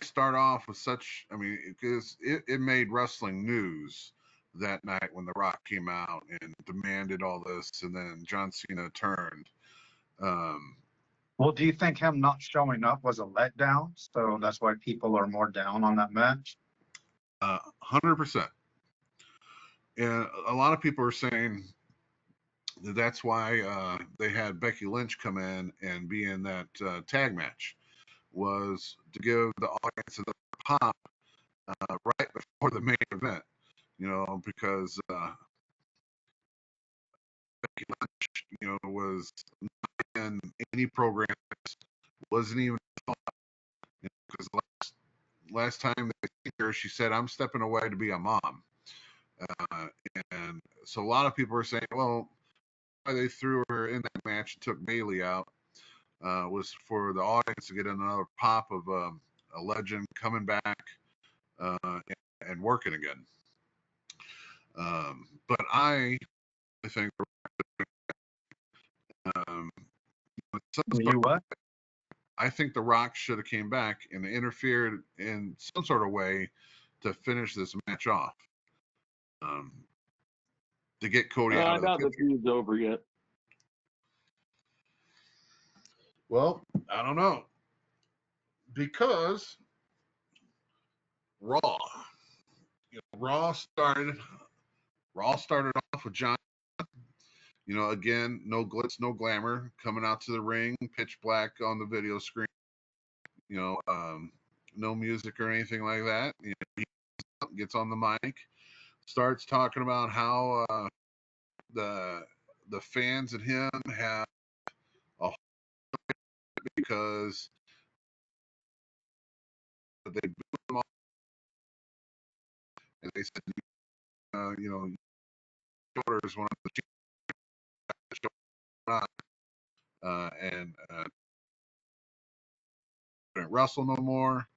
start off with such? I mean, because it made wrestling news that night when The Rock came out and demanded all this, and then John Cena turned. Well, do you think him not showing up was a letdown? So that's why people are more down on that match? 100%. And a lot of people are saying that's why they had Becky Lynch come in and be in that tag match, was to give the audience another pop right before the main event, because Becky Lynch, was not in any program, wasn't even thought, because last time they seen her, she said, "I'm stepping away to be a mom," and so a lot of people are saying, well, why they threw her in that match and took Bayley out was for the audience to get another pop of a legend coming back and working again. But I think You what? I think The Rock should have came back and interfered in some sort of way to finish this match off, to get Cody out I of the doubt the picture. feud's over yet. Well, I don't know, because Raw started off with John. Again, no glitz, no glamour, coming out to the ring, pitch black on the video screen. No music or anything like that. He gets on the mic, starts talking about how the fans and him have a because they booed him off, and they said, shoulders one of the and couldn't wrestle no more.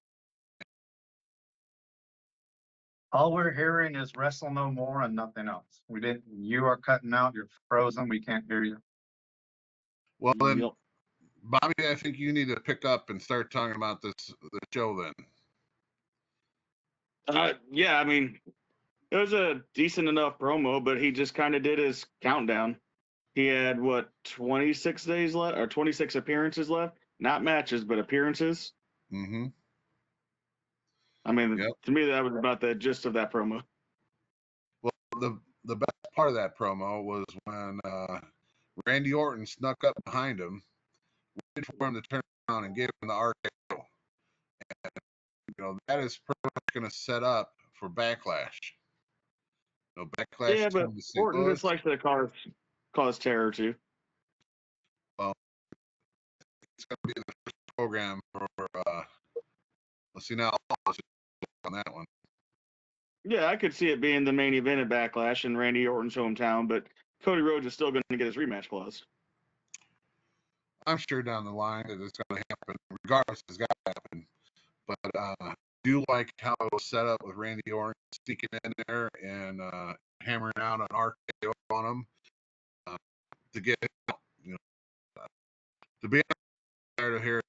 All we're hearing is wrestle no more and nothing else. You are cutting out. You're frozen. We can't hear you. Well, then, Yep. Bobby, I think you need to pick up and start talking about the show then. Yeah, I mean, it was a decent enough promo, but he just kind of did his countdown. He had, 26 days left, or 26 appearances left? Not matches, but appearances. Mm-hmm. I mean, Yep. to me, that was about the gist of that promo. Well, the best part of that promo was when Randy Orton snuck up behind him, waited for him to turn around and gave him the RKO. And, that is pretty much going to set up for Backlash. Backlash Yeah, but coming to St. Orton Louis. just likes to cause terror, too. Well, it's going to be the first program for, let's see now, on that one. Yeah, I could see it being the main event at Backlash in Randy Orton's hometown, but Cody Rhodes is still going to get his rematch clause. I'm sure down the line that it's going to happen. Regardless, it's got to happen. But I do like how it was set up with Randy Orton sneaking in there and hammering out an RKO on him to get him, to be there to hear.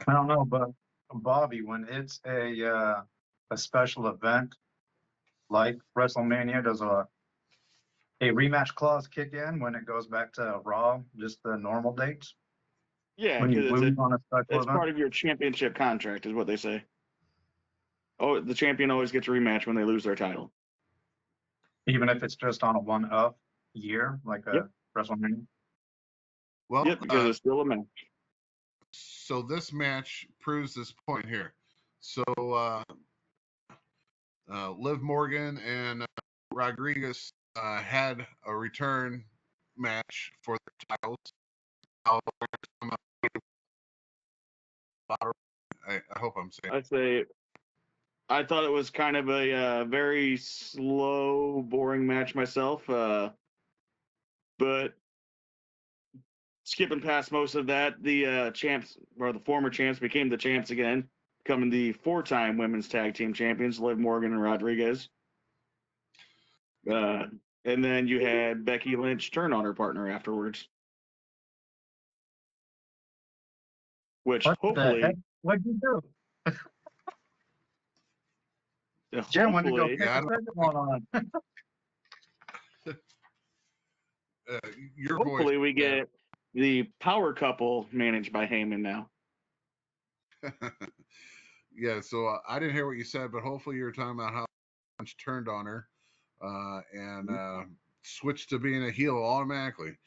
I don't know, but Bobby, when it's a special event like WrestleMania, does a rematch clause kick in when it goes back to Raw, just the normal dates? Yeah, When you because lose on a special it's event? part of your championship contract, is what they say. Oh, the champion always gets a rematch when they lose their title. Even if it's just on a one-off year, like a Yep. WrestleMania? Well, Yep, because it's still a match. so this match proves this point here. So Liv Morgan and Rodriguez had a return match for their titles. I hope I'm saying. I thought it was kind of a very slow, boring match myself. But skipping past most of that, the champs, or the former champs, became the champs again, becoming the 4-time women's tag team champions, Liv Morgan and Rodriguez. And then you had Becky Lynch turn on her partner afterwards. Which What hopefully, the heck? What'd you do? Jim, when to go hopefully, kick the second one on? Your hopefully voice. we get the power couple managed by Heyman now. Yeah, so I didn't hear what you said, but hopefully you were talking about how Lynch turned on her and switched to being a heel automatically.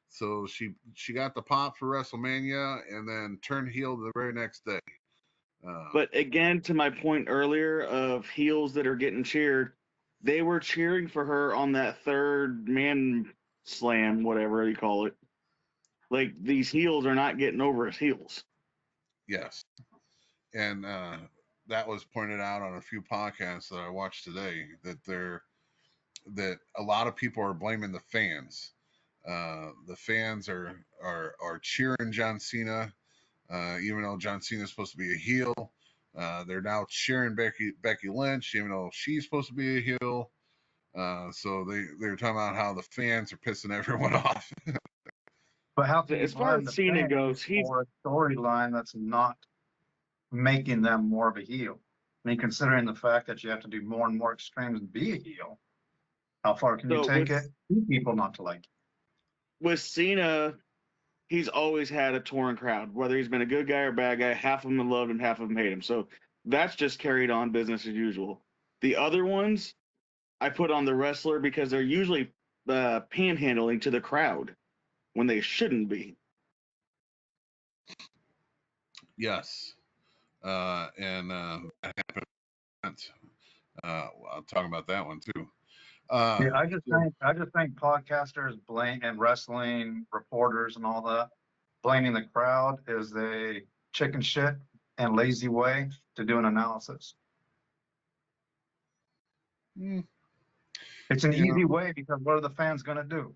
So she got the pop for WrestleMania and then turned heel the very next day. But again, to my point earlier of heels that are getting cheered, they were cheering for her on that third man slam, whatever you call it. Like, these heels are not getting over as heels. Yes. And that was pointed out on a few podcasts that I watched today that a lot of people are blaming the fans. The fans are cheering John Cena, even though John Cena is supposed to be a heel. They're now cheering Becky Lynch, even though she's supposed to be a heel. So they're talking about how the fans are pissing everyone off. But how can you As far blame as the Cena fans goes, for a storyline that's not making them more of a heel? I mean, considering the fact that you have to do more and more extremes to be a heel, how far can you So take it? For people not to like it. with Cena, he's always had a torn crowd. Whether he's been a good guy or bad guy, half of them loved him, half of them hate him. So that's just carried on business as usual. The other ones, I put on the wrestler because they're usually panhandling to the crowd when they shouldn't be. Yes. And that happened. I'll talk about that one too. Yeah, I just think podcasters blame and wrestling reporters and all that blaming the crowd is a chicken shit and lazy way to do an analysis. Mm, It's an you know, easy way because what are the fans going to do?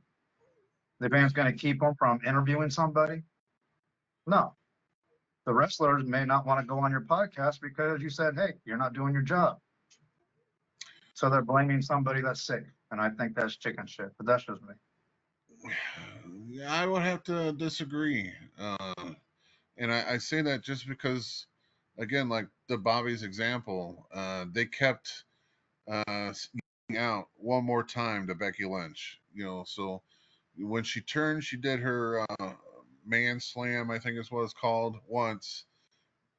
The fans going to keep them from interviewing somebody? No. The wrestlers may not want to go on your podcast because you said, hey, you're not doing your job. So they're blaming somebody that's sick. And I think that's chicken shit, but that's just me. Yeah, I would have to disagree. And I say that just because, again, like the Bobby's example, they kept out one more time to Becky Lynch. So when she turned, she did her man slam, I think is what it's called, once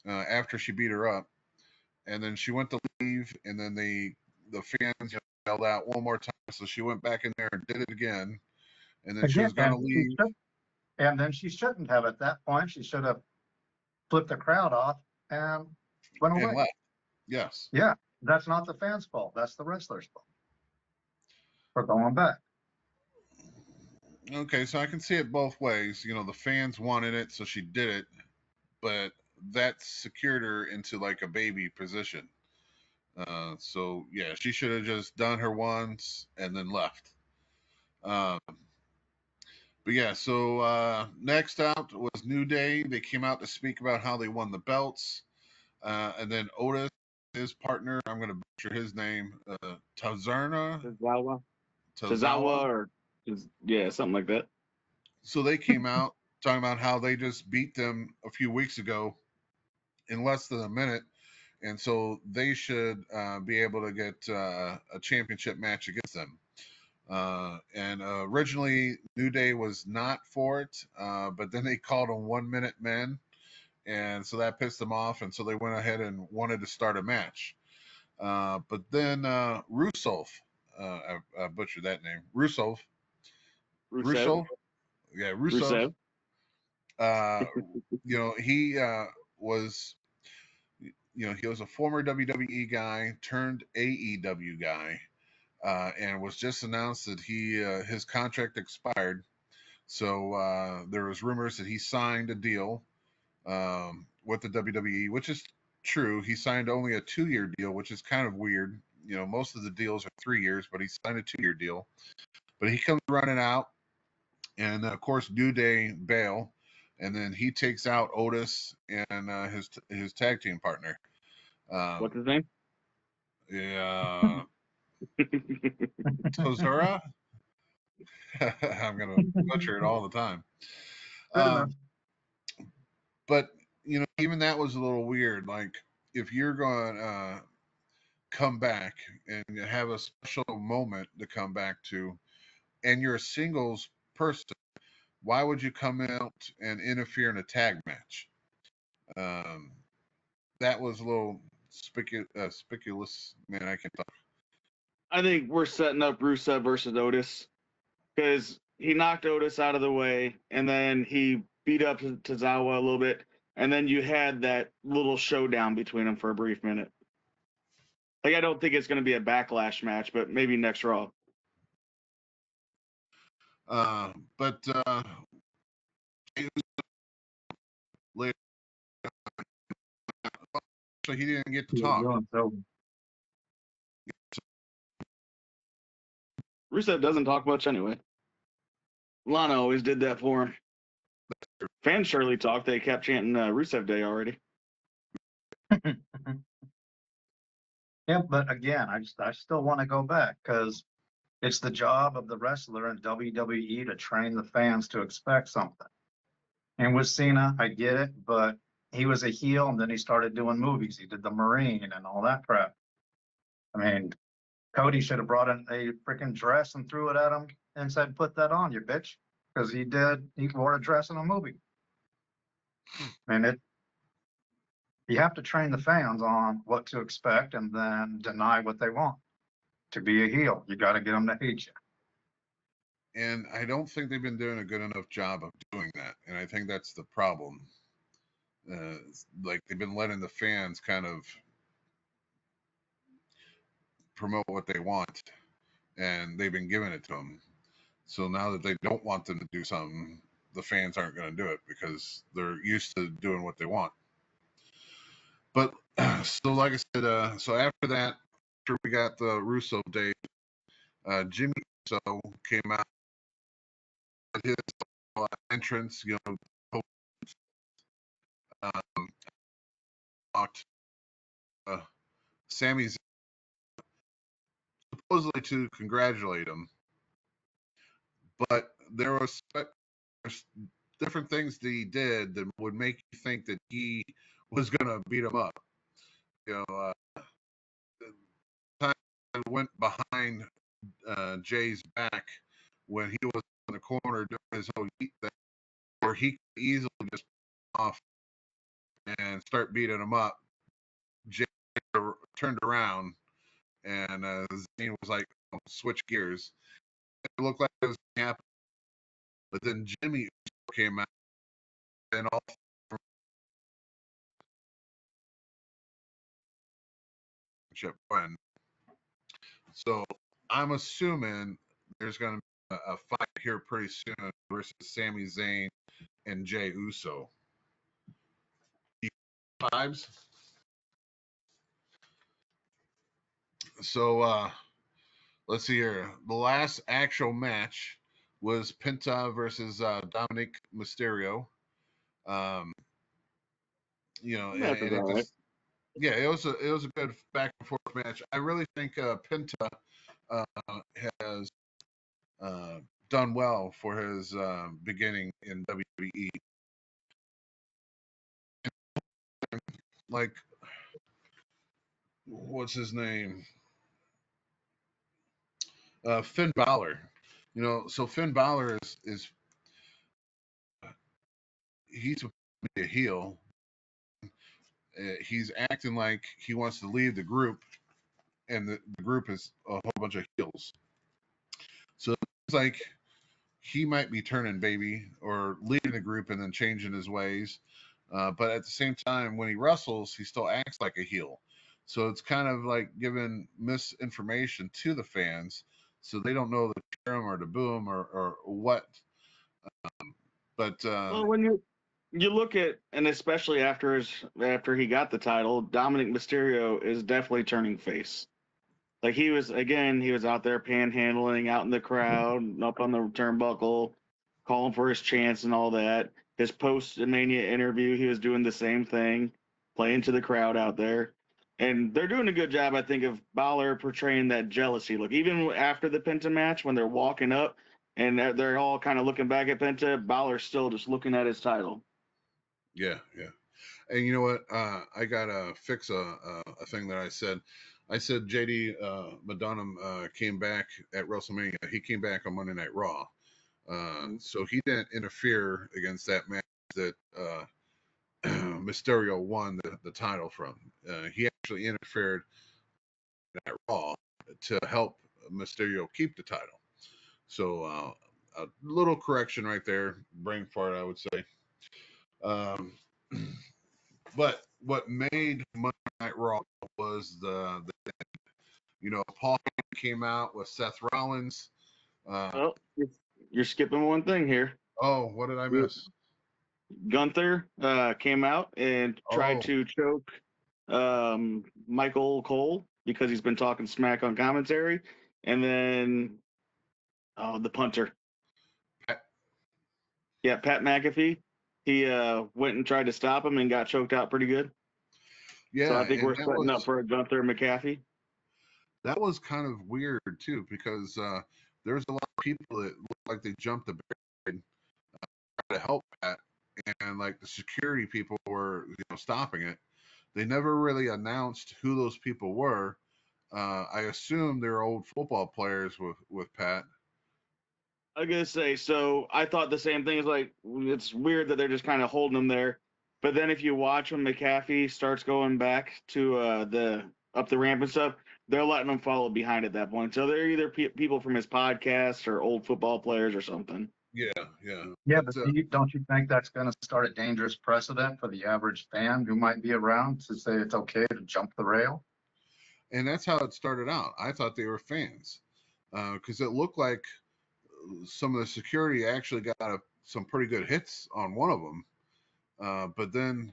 after she beat her up, and then she went to leave, and then the fans yelled out one more time, so she went back in there and did it again, and then she Again, was going to leave and then she shouldn't have at that point. She should have flipped the crowd off and went and away. left. Yes. Yeah, that's not the fans' fault. That's the wrestler's fault for going back. Okay, so I can see it both ways. The fans wanted it, so she did it, but that secured her into like a baby position. So yeah, she should have just done her once and then left. Um, but yeah, so next out was New Day. They came out to speak about how they won the belts, and then Otis, his partner, I'm going to butcher his name, Tazarna, Tazawa, Tazawa. or yeah, something like that. So they came out talking about how they just beat them a few weeks ago in less than a minute, and so they should be able to get a championship match against them. And originally, New Day was not for it, but then they called them 1 minute men, and so that pissed them off, and so they went ahead and wanted to start a match. But then Rusev, I butchered that name, Rusev, Rusev. yeah, Rusev. Rusev. Uh, he was, he was a former WWE guy turned AEW guy, and was just announced that his contract expired. So there was rumors that he signed a deal with the WWE, which is true. He signed only a 2-year deal, which is kind of weird. Most of the deals are 3 years, but he signed a 2-year deal. But he comes running out, and of course New Day bail, and then he takes out Otis and his tag team partner. What's his name? Yeah, Tozura. I'm gonna butcher it all the time. Good enough. But even that was a little weird. Like, if you're going to come back and have a special moment to come back to, and you're a singles person, why would you come out and interfere in a tag match? That was a little speculous. Man, I can't talk. I think we're setting up Rusev versus Otis because he knocked Otis out of the way, and then he beat up Tozawa a little bit, and then you had that little showdown between them for a brief minute. Like, I don't think it's going to be a backlash match, but maybe next Raw. But later, so he didn't get to talk. Rusev doesn't talk much anyway. Lana always did that for him. Fans surely talked. They kept chanting Rusev Day already. Yeah, but again, I still want to go back because it's the job of the wrestler in WWE to train the fans to expect something. And with Cena, I get it, but he was a heel and then he started doing movies. He did the Marine and all that crap. I mean, Cody should have brought in a freaking dress and threw it at him and said, "Put that on, you bitch," because he wore a dress in a movie. And you have to train the fans on what to expect and then deny what they want. To be a heel, you got to get them to hate you. And I don't think they've been doing a good enough job of doing that. And I think that's the problem. Like, they've been letting the fans kind of promote what they want, and they've been giving it to them. So now that they don't want them to do something, the fans aren't going to do it because they're used to doing what they want. But so, like I said, so after that, after we got the Russo Day, Jimmy Russo came out at his entrance, talked Sami supposedly to congratulate him, but there was there's different things that he did that would make you think that he was gonna beat him up. You know, time went behind Jay's back when he was in the corner doing his whole yeet thing, where he could easily just off and start beating him up. Jay turned around and Zayn was like, oh, switch gears. It looked like it was happening, but then Jimmy came out and all won. So I'm assuming there's going to be a fight here pretty soon versus Sami Zayn and Jey Uso. Vibes. So let's see here. The last actual match was Penta versus Dominic Mysterio. You know, and it just, yeah, it was a good back and forth match. I really think Penta has done well for his beginning in WWE. Like, what's his name? Finn Balor. You know, so Finn Balor is he's a heel. He's acting like he wants to leave the group, and the group is a whole bunch of heels. So it's like he might be turning baby or leaving the group and then changing his ways. But at the same time, when he wrestles, he still acts like a heel. So it's kind of like giving misinformation to the fans, so they don't know to cheer him or to boo him or what. But Well, when you look at, and especially after he got the title, Dominic Mysterio is definitely turning face. Like he was out there panhandling out in the crowd, up on the turnbuckle, calling for his chance and all that. His post-Mania interview, he was doing the same thing, playing to the crowd out there. And they're doing a good job, I think, of Balor portraying that jealousy look. Even after the Penta match, when they're walking up and they're all kind of looking back at Penta, Balor's still just looking at his title. Yeah. And you know what? I gotta fix a thing that I said. I said JD Madonna came back at WrestleMania. He came back on Monday Night Raw. So he didn't interfere against that match that Mysterio won the title from. He actually interfered at Raw to help Mysterio keep the title. So a little correction right there, brain fart, I would say. But what made Monday Night Raw was the Paul came out with Seth Rollins. Oh, you're skipping one thing here. Oh, what did I miss? Gunther came out and tried to choke Michael Cole because he's been talking smack on commentary. And then the punter. Pat McAfee. He went and tried to stop him and got choked out pretty good. Yeah, so I think we're setting up for a Gunther McAfee. That was kind of weird too, because there's a lot of people that look like they jumped the barricade to help Pat, and like the security people were stopping it. They never really announced who those people were. I assume they're old football players with Pat. I gotta say, so I thought the same thing. Is like, it's weird that they're just kind of holding him there. But then if you watch when McAfee starts going back to up the ramp and stuff, they're letting him follow behind at that point. So they're either people from his podcast or old football players or something. Yeah. But don't you think that's going to start a dangerous precedent for the average fan who might be around to say it's okay to jump the rail? And that's how it started out. I thought they were fans because it looked like some of the security actually got some pretty good hits on one of them. But then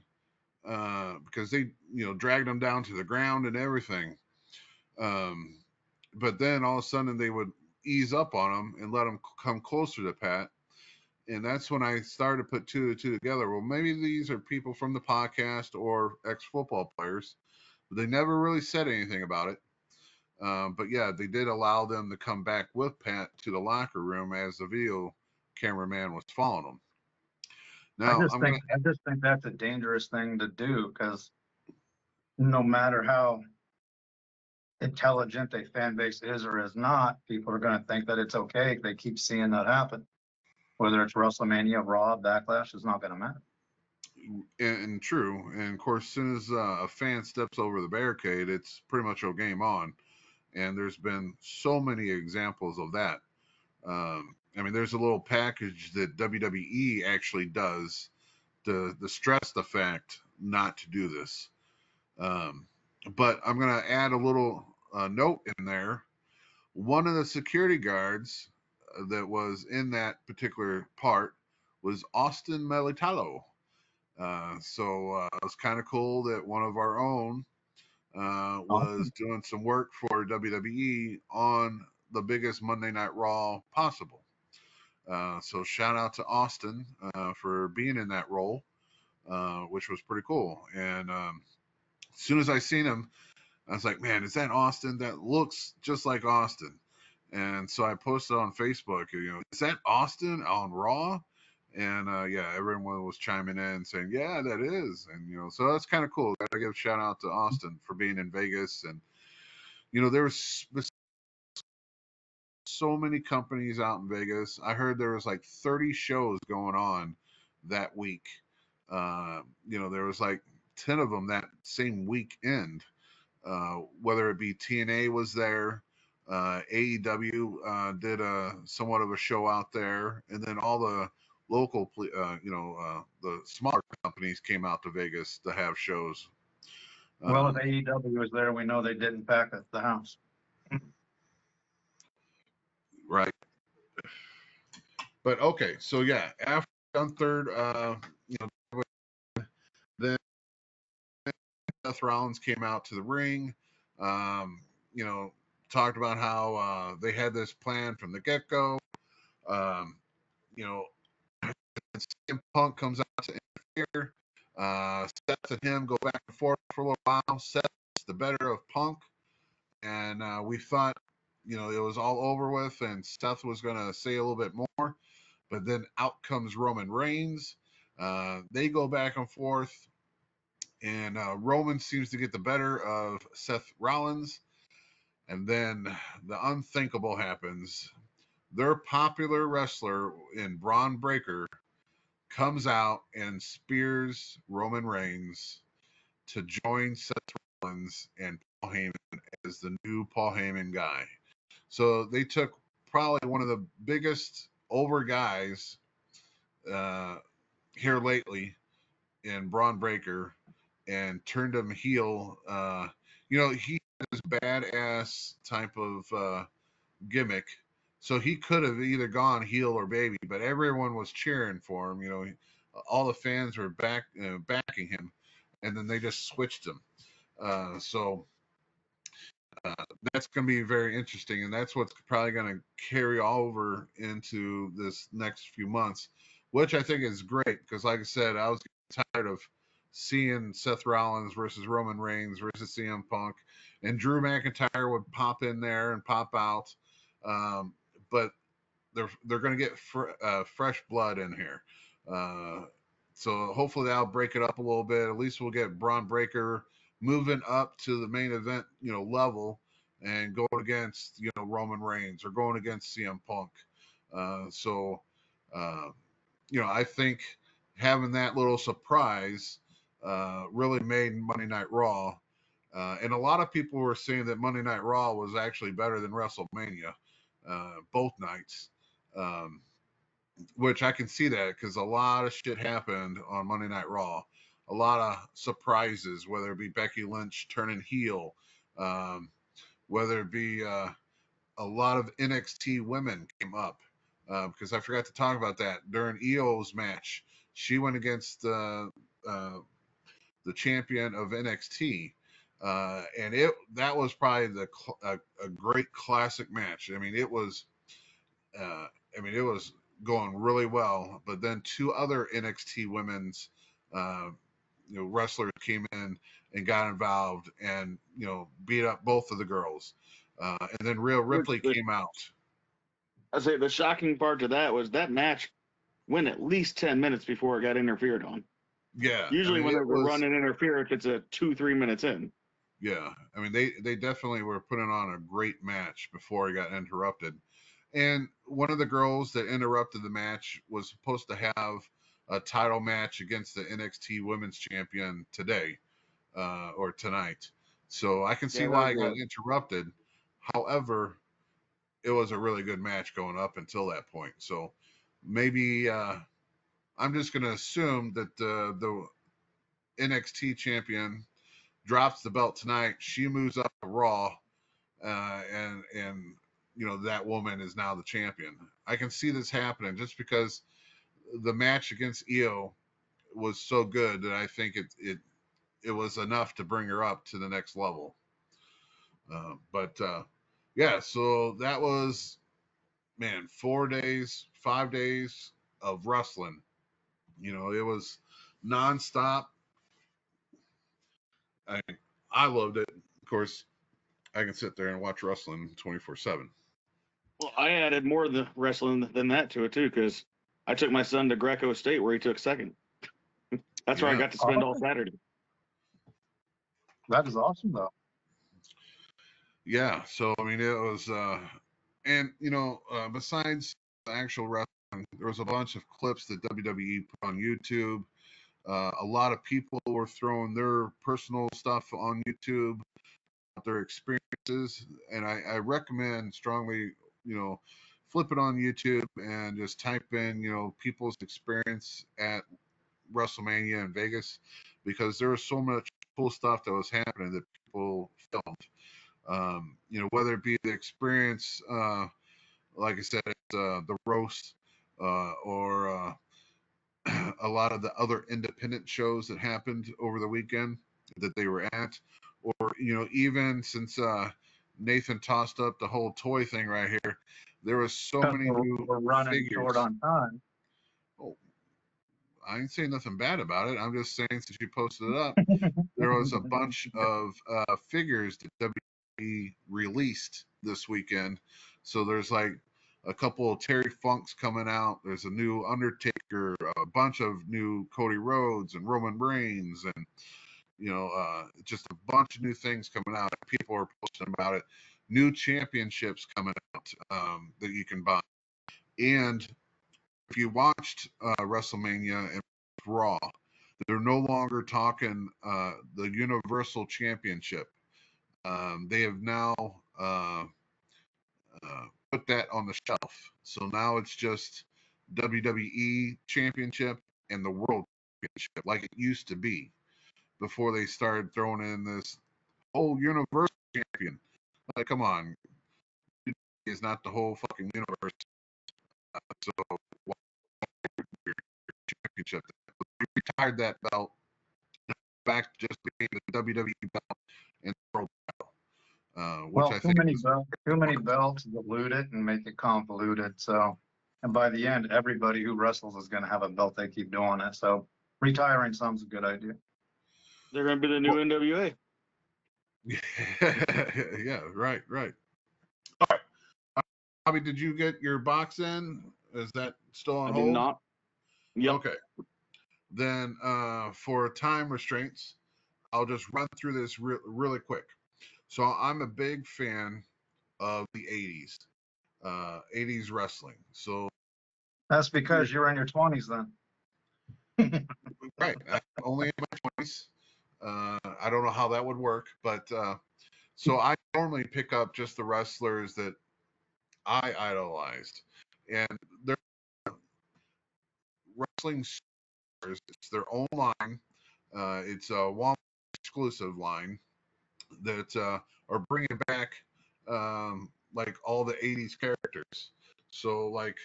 because they dragged them down to the ground and everything. But then all of a sudden they would ease up on them and let them come closer to Pat. And that's when I started to put two and two together. Well, maybe these are people from the podcast or ex-football players. But they never really said anything about it. But yeah, they did allow them to come back with Pat to the locker room as the video cameraman was following them. I Now, just think that's a dangerous thing to do because no matter how intelligent a fan base is or is not, people are going to think that it's okay if they keep seeing that happen. Whether it's WrestleMania, Raw, Backlash, is not going to matter. and true. And of course, as soon as a fan steps over the barricade, it's pretty much a game on. And there's been so many examples of that. I mean, there's a little package that WWE actually does to stress the fact not to do this. But I'm going to add a little note in there. One of the security guards that was in that particular part was Austin Melitalo. So it was kind of cool that one of our own was doing some work for WWE on the biggest Monday Night Raw possible. So shout out to Austin for being in that role, which was pretty cool. And as soon as I seen him, I was like, man, is that Austin? That looks just like Austin. And so I posted on Facebook, is that Austin on Raw? And yeah, everyone was chiming in saying, yeah, that is. And, so that's kind of cool. Got to give a shout out to Austin for being in Vegas. And, there was so many companies out in Vegas. I heard there was like 30 shows going on that week. There was like 10 of them that same weekend. Whether it be TNA was there, AEW did somewhat of a show out there, and then all the local, the smaller companies came out to Vegas to have shows. Well, if AEW was there, we know they didn't pack at the house. Right. But okay, so yeah, after on third, then Seth Rollins came out to the ring. Talked about how they had this plan from the get-go. CM Punk comes out to interfere. Seth and him go back and forth for a little while. Seth's the better of Punk, and we thought, it was all over with, and Seth was going to say a little bit more, but then out comes Roman Reigns. They go back and forth, and Roman seems to get the better of Seth Rollins, and then the unthinkable happens. Their popular wrestler in Braun Breaker comes out and spears Roman Reigns to join Seth Rollins and Paul Heyman as the new Paul Heyman guy. So they took probably one of the biggest over guys here lately in Braun Breaker and turned him heel. He had this badass type of gimmick. So he could have either gone heel or baby, but everyone was cheering for him. All the fans were backing him, and then they just switched him. So that's going to be very interesting, and that's what's probably going to carry over into this next few months, which I think is great because, like I said, I was tired of seeing Seth Rollins versus Roman Reigns versus CM Punk, and Drew McIntyre would pop in there and pop out. But they're going to get fresh blood in here. So hopefully that'll break it up a little bit. At least we'll get Braun Breaker moving up to the main event, level and going against, Roman Reigns or going against CM Punk. I think having that little surprise really made Monday Night Raw. And a lot of people were saying that Monday Night Raw was actually better than WrestleMania, both nights. Which I can see that because a lot of shit happened on Monday Night Raw. A lot of surprises, whether it be Becky Lynch turning heel, whether it be a lot of NXT women came up. Because I forgot to talk about that during Io's match. She went against the champion of NXT. And that was probably a great classic match. I mean, it was going really well. But then two other NXT women's wrestlers came in and got involved and beat up both of the girls. And then Rhea Ripley came out. I say the shocking part to that was that match went at least 10 minutes before it got interfered on. Yeah. Usually when it there's a was, run and interference, it's a 2-3 minutes in. yeah. I mean, they definitely were putting on a great match before it got interrupted. And one of the girls that interrupted the match was supposed to have a title match against the NXT Women's Champion today or tonight. So I can see Yeah, why it that got was interrupted. However, it was a really good match going up until that point. So maybe I'm just going to assume that the NXT champion drops the belt tonight. She moves up to Raw, and that woman is now the champion. I can see this happening just because the match against Io was so good that I think it was enough to bring her up to the next level. But yeah, so that was, man, 5 days of wrestling. It was nonstop. I loved it. Of course, I can sit there and watch wrestling 24/7. Well, I added more of the wrestling than that to it too, because I took my son to Greco State where he took second. That's where I Yeah. got to spend all Saturday. That is awesome, though. Yeah. So I mean, it was, and besides the actual wrestling, there was a bunch of clips that WWE put on YouTube. A lot of people were throwing their personal stuff on YouTube, their experiences, and I recommend strongly, flip it on YouTube and just type in, people's experience at WrestleMania in Vegas, because there was so much cool stuff that was happening that people filmed. Whether it be the experience, like I said, the roast, or a lot of the other independent shows that happened over the weekend that they were at, or even since Nathan tossed up the whole toy thing right here, there was so many new We're running figures. short on time. Oh, I ain't saying nothing bad about it. I'm just saying, since you posted it up, there was a bunch of figures that WWE released this weekend. So there's like a couple of Terry Funks coming out. There's a new Undertaker, a bunch of new Cody Rhodes and Roman Reigns, and just a bunch of new things coming out. People are posting about it. New championships coming out that you can buy. And if you watched WrestleMania and Raw, they're no longer talking the Universal Championship. They have now put that on the shelf. So now it's just WWE Championship and the World Championship, like it used to be before they started throwing in this whole Universal Champion. Like, come on, it's not the whole fucking universe. So why your championship? They retired that belt back to just being the WWE belt and the World belt, which I think too many belts dilute it and make it convoluted. So, and by the end, everybody who wrestles is going to have a belt. They keep doing it. So, retiring some's a good idea. They're going to be the new NWA. Yeah, right. All right. Bobby, did you get your box in? Is that still on I hold? did not. Yep. Okay. Then for time restraints, I'll just run through this really quick. So I'm a big fan of the 80s, 80s wrestling. So That's because you're in your 20s then. right, I'm only in my 20s. I don't know how that would work, but so I normally pick up just the wrestlers that I idolized, and they're wrestling stars. It's their own line. It's a Walmart exclusive line that are bringing back like all the 80s characters. So like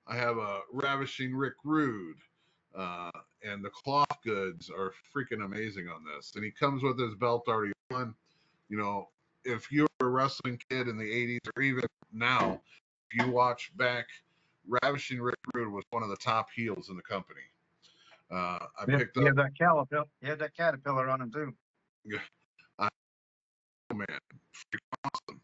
I have a Ravishing Rick Rude, and the cloth goods are freaking amazing on this. And he comes with his belt already on. If you were a wrestling kid in the 80s or even now, if you watch back, Ravishing Rick Rude was one of the top heels in the company. I picked up. He had that caterpillar on him too. Oh man, freaking awesome.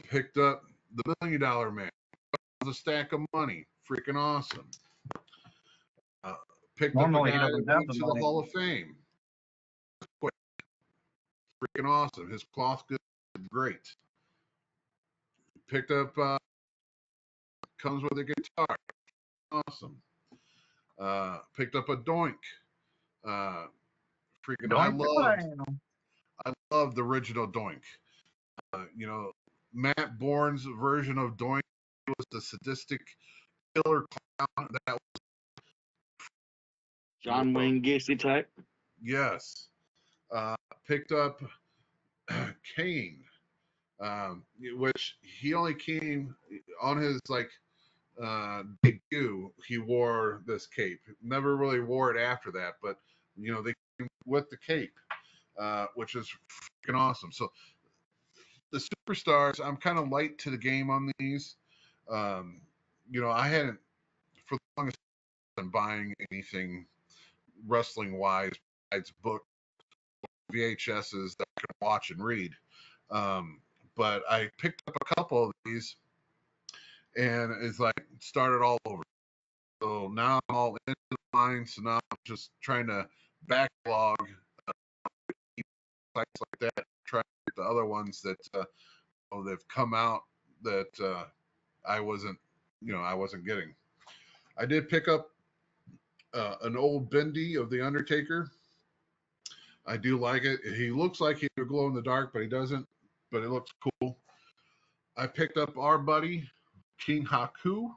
Picked up the $1 Million Man. It was a stack of money. Freaking awesome. Picked Normally up he a guy doesn't that have went the to the money. Hall of Fame. Quick. Freaking awesome. His cloth good, great. Picked up, comes with a guitar. Awesome. Picked up a Doink. Freaking, I love the original Doink. You know, Matt Bourne's version of Doink was the sadistic killer clown. That was John Wayne Gacy type. yes. Picked up Kane, which he only came on his debut. He wore this cape. Never really wore it after that, but you know they came with the cape, which is freaking awesome. So the superstars, I'm kind of light to the game on these. You know, I hadn't for the longest time buying anything wrestling wise besides books, VHSs that I can watch and read. But I picked up a couple of these and it's like started all over. So now I'm all into the line. So now I'm just trying to backlog sites like that, trying to get the other ones that they've come out that I wasn't getting. I did pick up an old bendy of the Undertaker. I do like it. He looks like he would glow in the dark, but he doesn't. But it looks cool. I picked up our buddy King Haku.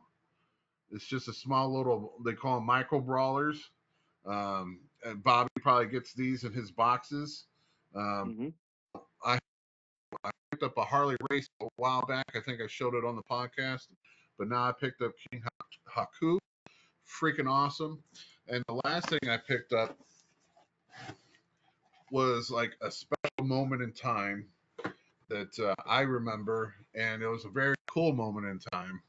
It's just a small little. They call them micro brawlers. And Bobby probably gets these in his boxes. I picked up a Harley race a while back. I think I showed it on the podcast. But now I picked up King Haku. Freaking awesome. And the last thing I picked up was like a special moment in time that I remember, and it was a very cool moment in time.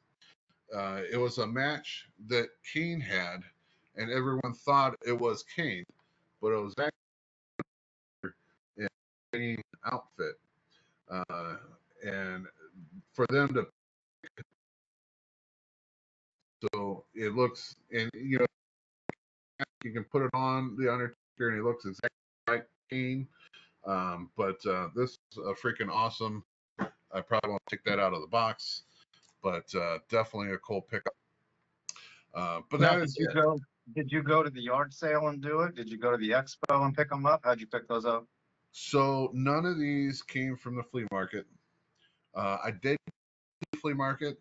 It was a match that Kane had, and everyone thought it was Kane, but it was actually in a Kane outfit. And for them to, so it looks, and you know, you can put it on the Undertaker, and he looks exactly like Kane. But this is a freaking awesome. I probably won't take that out of the box, but definitely a cool pickup. But Now, that is it. did you go to the yard sale and do it? Did you go to the expo and pick them up? How'd you pick those up? So none of these came from the flea market. I did the flea market,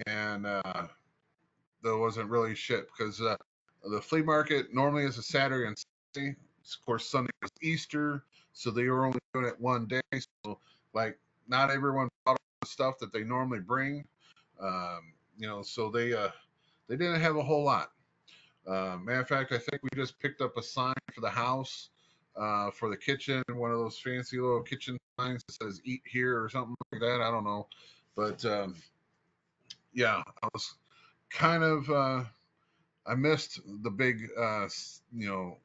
and there wasn't really shit because the flea market normally is a Saturday and Sunday. Of course, Sunday was Easter, so they were only doing it one day. So, like, not everyone bought all the stuff that they normally bring. You know, so they didn't have a whole lot. Matter of fact, I think we just picked up a sign for the house, for the kitchen, one of those fancy little kitchen signs that says "Eat Here" or something like that. I don't know, but yeah, I was kind of I missed the big, you know,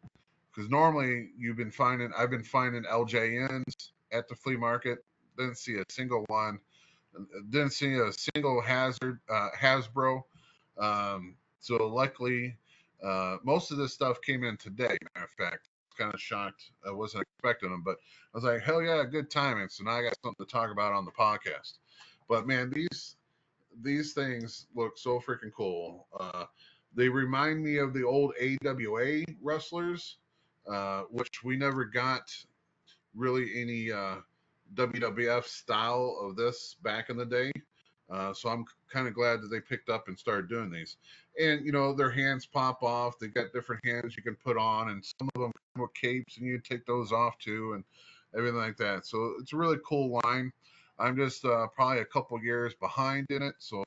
because normally I've been finding LJNs at the flea market. Didn't see a single one. Didn't see a single Hasbro. So luckily, most of this stuff came in today. Matter of fact, I was kind of shocked. I wasn't expecting them, but I was like, hell yeah, good timing. So now I got something to talk about on the podcast. But man, these things look so freaking cool. They remind me of the old AWA wrestlers, which we never got really any WWF style of this back in the day. So I'm kind of glad that they picked up and started doing these. And you know, their hands pop off. They got different hands you can put on, and some of them come with capes, and you take those off too, and everything like that. So it's a really cool line. I'm just probably a couple years behind in it, so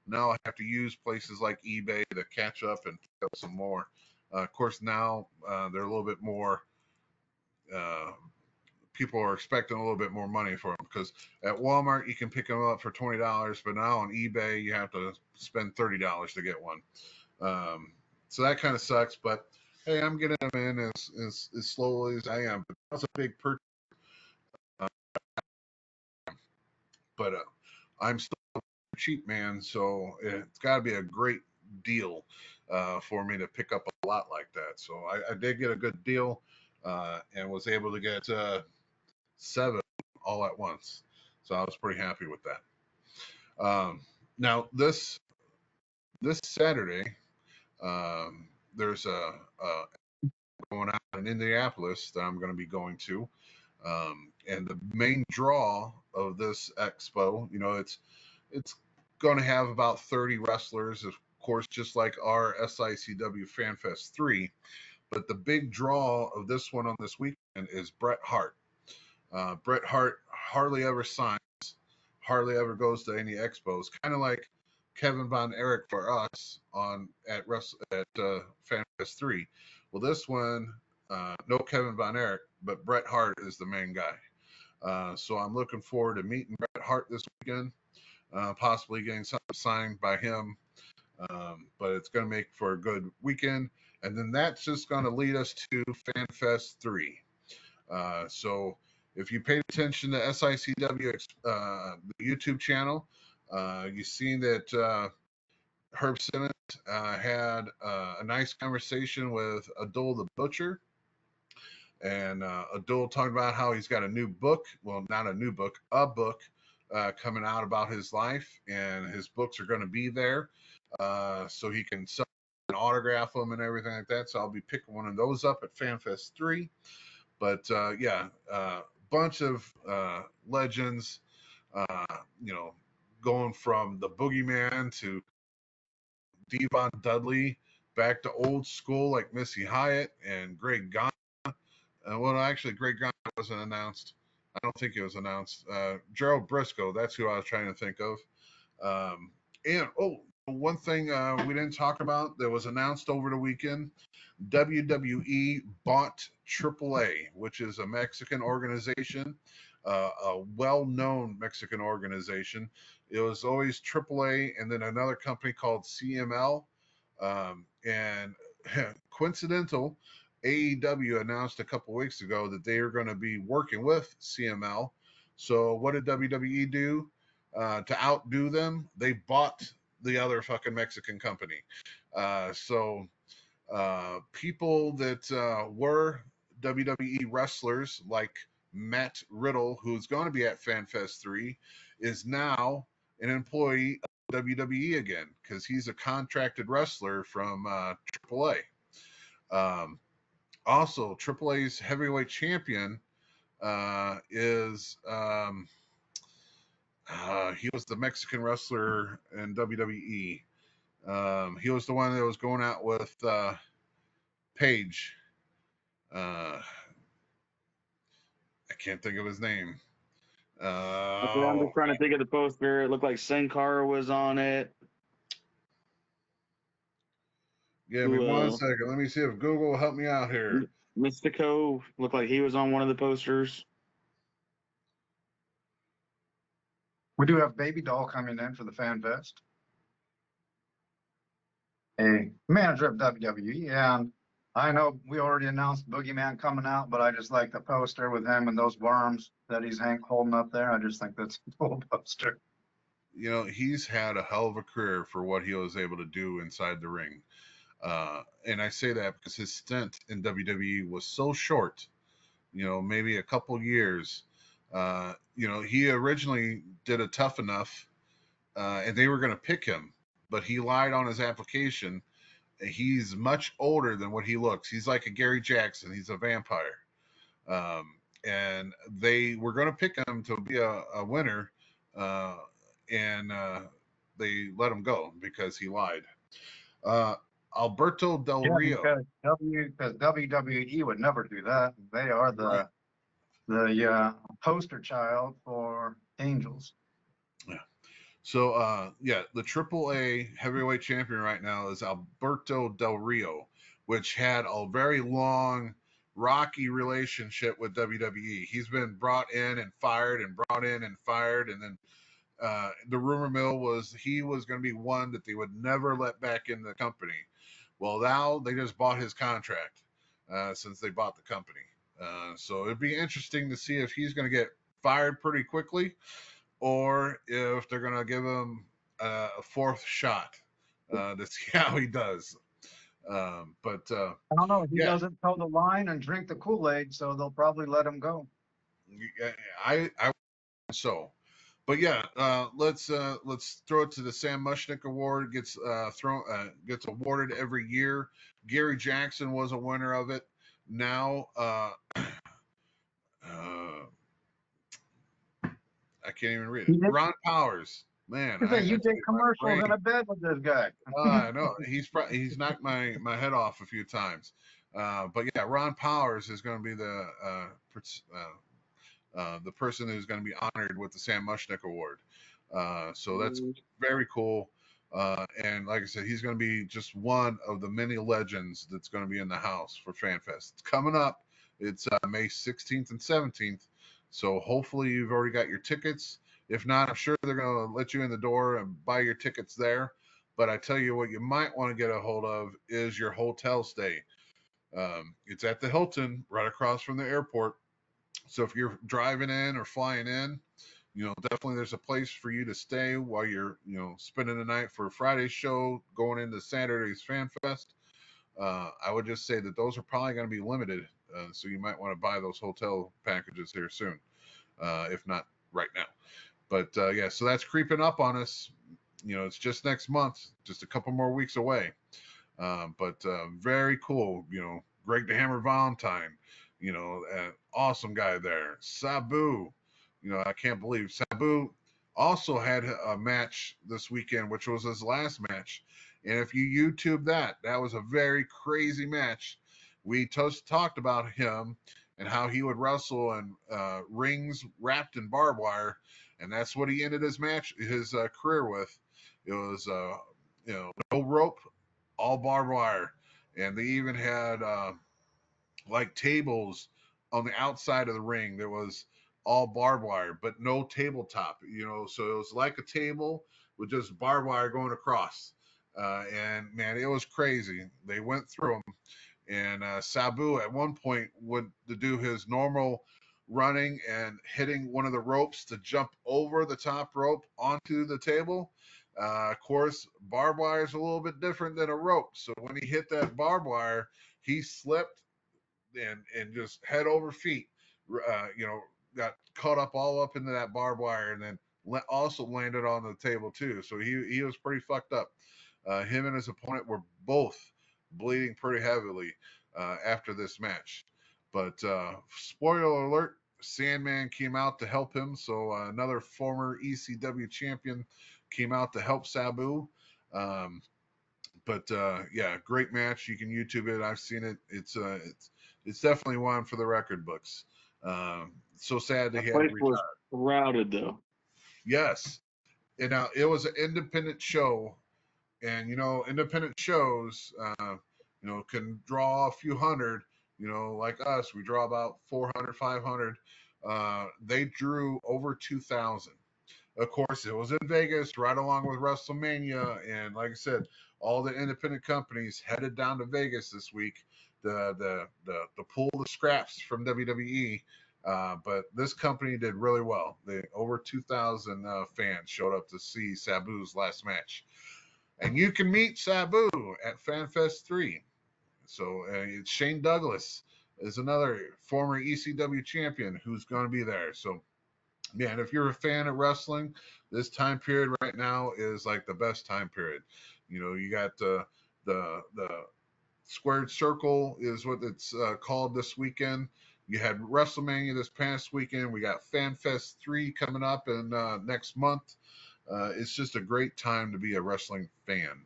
now I have to use places like eBay to catch up and pick up some more. Of course, now they're a little bit more. People are expecting a little bit more money for them because at Walmart you can pick them up for $20, but now on eBay you have to spend $30 to get one. So that kind of sucks. But hey, I'm getting them in as slowly as I am. But that's a big purchase. But I'm still a cheap man, so it's got to be a great deal for me to pick up a lot like that. So I did get a good deal and was able to get 7 all at once. So I was pretty happy with that. Now this Saturday, there's a going out in Indianapolis that I'm going to be going to. And the main draw of this expo, it's going to have about 30 wrestlers, of course, just like our SICW FanFest 3. But the big draw of this one on this weekend is Bret Hart. Bret Hart hardly ever signs, hardly ever goes to any expos, kind of like Kevin Von Erich for us at FanFest 3. Well, this one, no Kevin Von Erich, but Bret Hart is the main guy. So I'm looking forward to meeting Bret Hart this weekend, possibly getting something signed by him. But it's going to make for a good weekend. And then that's just going to lead us to FanFest 3. So if you paid attention to SICW, the YouTube channel, you've seen that Herb Simmons had a nice conversation with Abdul the Butcher. And Abdul talked about how he's got a new book. Well, not a new book, a book coming out about his life. And his books are going to be there so he can sell and autograph them and everything like that. So I'll be picking one of those up at FanFest 3. But bunch of legends, going from the Boogeyman to Devon Dudley, back to old school like Missy Hyatt and Greg Gana. Well, actually, Greg Gana wasn't announced. I don't think it was announced. Gerald Briscoe, that's who I was trying to think of. And one thing we didn't talk about that was announced over the weekend, WWE bought AAA, which is a Mexican organization, a well-known Mexican organization. It was always AAA and then another company called CML. And coincidental, AEW announced a couple weeks ago that they are going to be working with CML. So what did WWE do? To outdo them, they bought the other fucking Mexican company. So people that were WWE wrestlers like Matt Riddle, who's going to be at FanFest 3, is now an employee of WWE again because he's a contracted wrestler from AAA. Also, AAA's heavyweight champion is he was the Mexican wrestler in WWE. He was the one that was going out with Paige. I can't think of his name. I'm just trying to think of the poster. It looked like Sin Cara was on it. Give me 1 second. Let me see if Google will help me out here. Mystico looked like he was on one of the posters. We do have Baby Doll coming in for the Fan Fest. A manager of WWE, and I know we already announced Boogeyman coming out, but I just like the poster with him and those worms that he's holding up there. I just think that's a cool poster. He's had a hell of a career for what he was able to do inside the ring. And I say that because his stint in WWE was so short, maybe a couple years. He originally did a Tough Enough, and they were going to pick him, but he lied on his application. He's much older than what he looks. He's like a Gary Jackson. He's a vampire. And they were going to pick him to be a winner, and they let him go because he lied. Alberto Del Rio. Because WWE would never do that. They are the poster child for angels. Yeah. So, the AAA heavyweight champion right now is Alberto Del Rio, which had a very long, rocky relationship with WWE. He's been brought in and fired and brought in and fired. And then the rumor mill was he was going to be one that they would never let back in the company. Well, now they just bought his contract since they bought the company. So it'd be interesting to see if he's going to get fired pretty quickly or if they're going to give him a fourth shot to see how he does. But I don't know. He yeah, doesn't toe the line and drink the Kool-Aid, so they'll probably let him go. I so. But yeah, let's throw it to the Sam Mushnick Award. Gets gets awarded every year. Gary Jackson was a winner of it. Now, I can't even read it. You did, Ron Powers, man, you I say you tell did you, my commercials brain. in a bed with this guy. I know he's knocked my head off a few times. But yeah, Ron Powers is going to be the person who's going to be honored with the Sam Mushnick Award. So that's very cool. And like I said, he's going to be just one of the many legends that's going to be in the house for FanFest. It's coming up. It's May 16th and 17th. So hopefully you've already got your tickets. If not, I'm sure they're going to let you in the door and buy your tickets there. But I tell you what, you might want to get a hold of is your hotel stay. It's at the Hilton, right across from the airport. So if you're driving in or flying in, definitely there's a place for you to stay while you're, spending the night for Friday's show, going into Saturday's Fan Fest. I would just say that those are probably going to be limited. So you might want to buy those hotel packages here soon, if not right now. But yeah, so that's creeping up on us. It's just next month, just a couple more weeks away. But very cool. Greg the Hammer Valentine, an awesome guy there. Sabu, I can't believe Sabu also had a match this weekend, which was his last match. And if you YouTube that was a very crazy match. We just talked about him and how he would wrestle in rings wrapped in barbed wire, and that's what he ended his career with. It was no rope, all barbed wire, and they even had like tables on the outside of the ring that was all barbed wire, but no tabletop. So it was like a table with just barbed wire going across. And man, it was crazy. They went through them, and Sabu at one point would do his normal running and hitting one of the ropes to jump over the top rope onto the table. Of course, barbed wire is a little bit different than a rope. So when he hit that barbed wire, he slipped and just head over feet, got caught up all up into that barbed wire, and then also landed on the table too. So he was pretty fucked up. Him and his opponent were both bleeding pretty heavily after this match. But spoiler alert, Sandman came out to help him. So another former ECW champion came out to help Sabu. But yeah, great match. You can YouTube it. I've seen it. It's definitely one for the record books. So sad that he had to Place retire. was crowded though. Yes, and now it was an independent show, and independent shows, can draw a few hundred. Like us, we draw about 400, 500. They drew over 2,000. Of course, it was in Vegas, right along with WrestleMania, and like I said, all the independent companies headed down to Vegas this week to pull the scraps from WWE. But this company did really well. Over 2,000 fans showed up to see Sabu's last match, and you can meet Sabu at FanFest 3. So it's Shane Douglas is another former ECW champion who's going to be there. So man, if you're a fan of wrestling, this time period right now is like the best time period. You got the squared circle is what it's called this weekend. You had WrestleMania this past weekend. We got FanFest 3 coming up in next month. It's just a great time to be a wrestling fan,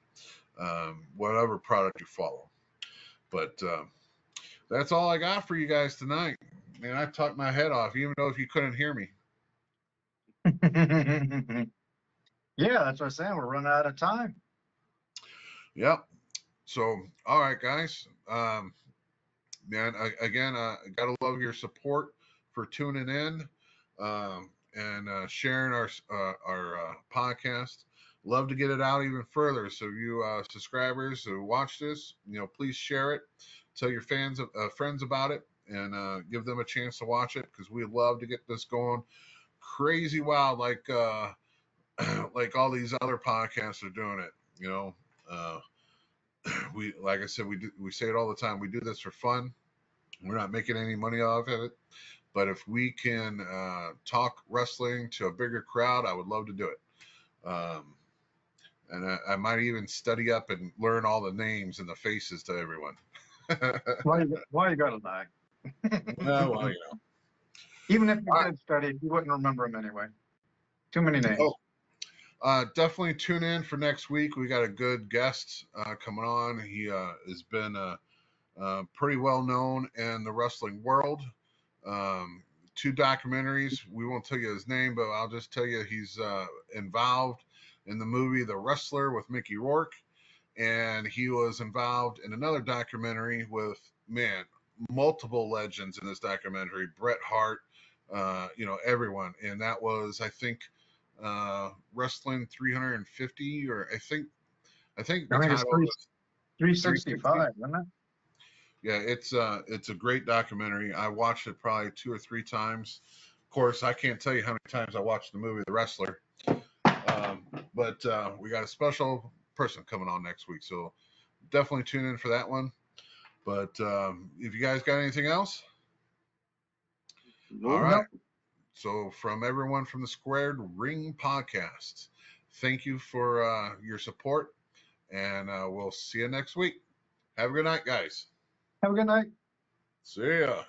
whatever product you follow. But that's all I got for you guys tonight. Man, I talked my head off, even though if you couldn't hear me. Yeah, that's what I'm saying. We're running out of time. Yep. So, all right, guys. Man, again, gotta love your support for tuning in and sharing our podcast. Love to get it out even further. So, you subscribers who watch this, please share it. Tell your friends about it, and give them a chance to watch it because we love to get this going crazy wild like like all these other podcasts are doing it. we, like I said, we say it all the time. We do this for fun. We're not making any money off of it. But if we can talk wrestling to a bigger crowd, I would love to do it. And I might even study up and learn all the names and the faces to everyone. Why you gotta lie? Well, Even if you did study, you wouldn't remember them anyway. Too many names. Definitely tune in for next week. We got a good guest coming on. He has been pretty well known in the wrestling world. 2 documentaries. We won't tell you his name, but I'll just tell you he's involved in the movie The Wrestler with Mickey Rourke, and he was involved in another documentary with multiple legends in this documentary. Bret Hart, everyone, and that was, I think, Wrestling 350, or I think the title is 365, isn't it? Yeah, it's a great documentary. I watched it probably 2 or 3 times. Of course, I can't tell you how many times I watched the movie The Wrestler. But we got a special person coming on next week, so definitely tune in for that one. But if you guys got anything else, all right. So from everyone from the Squared Ring Podcast, thank you for your support, and we'll see you next week. Have a good night, guys. Have a good night. See ya.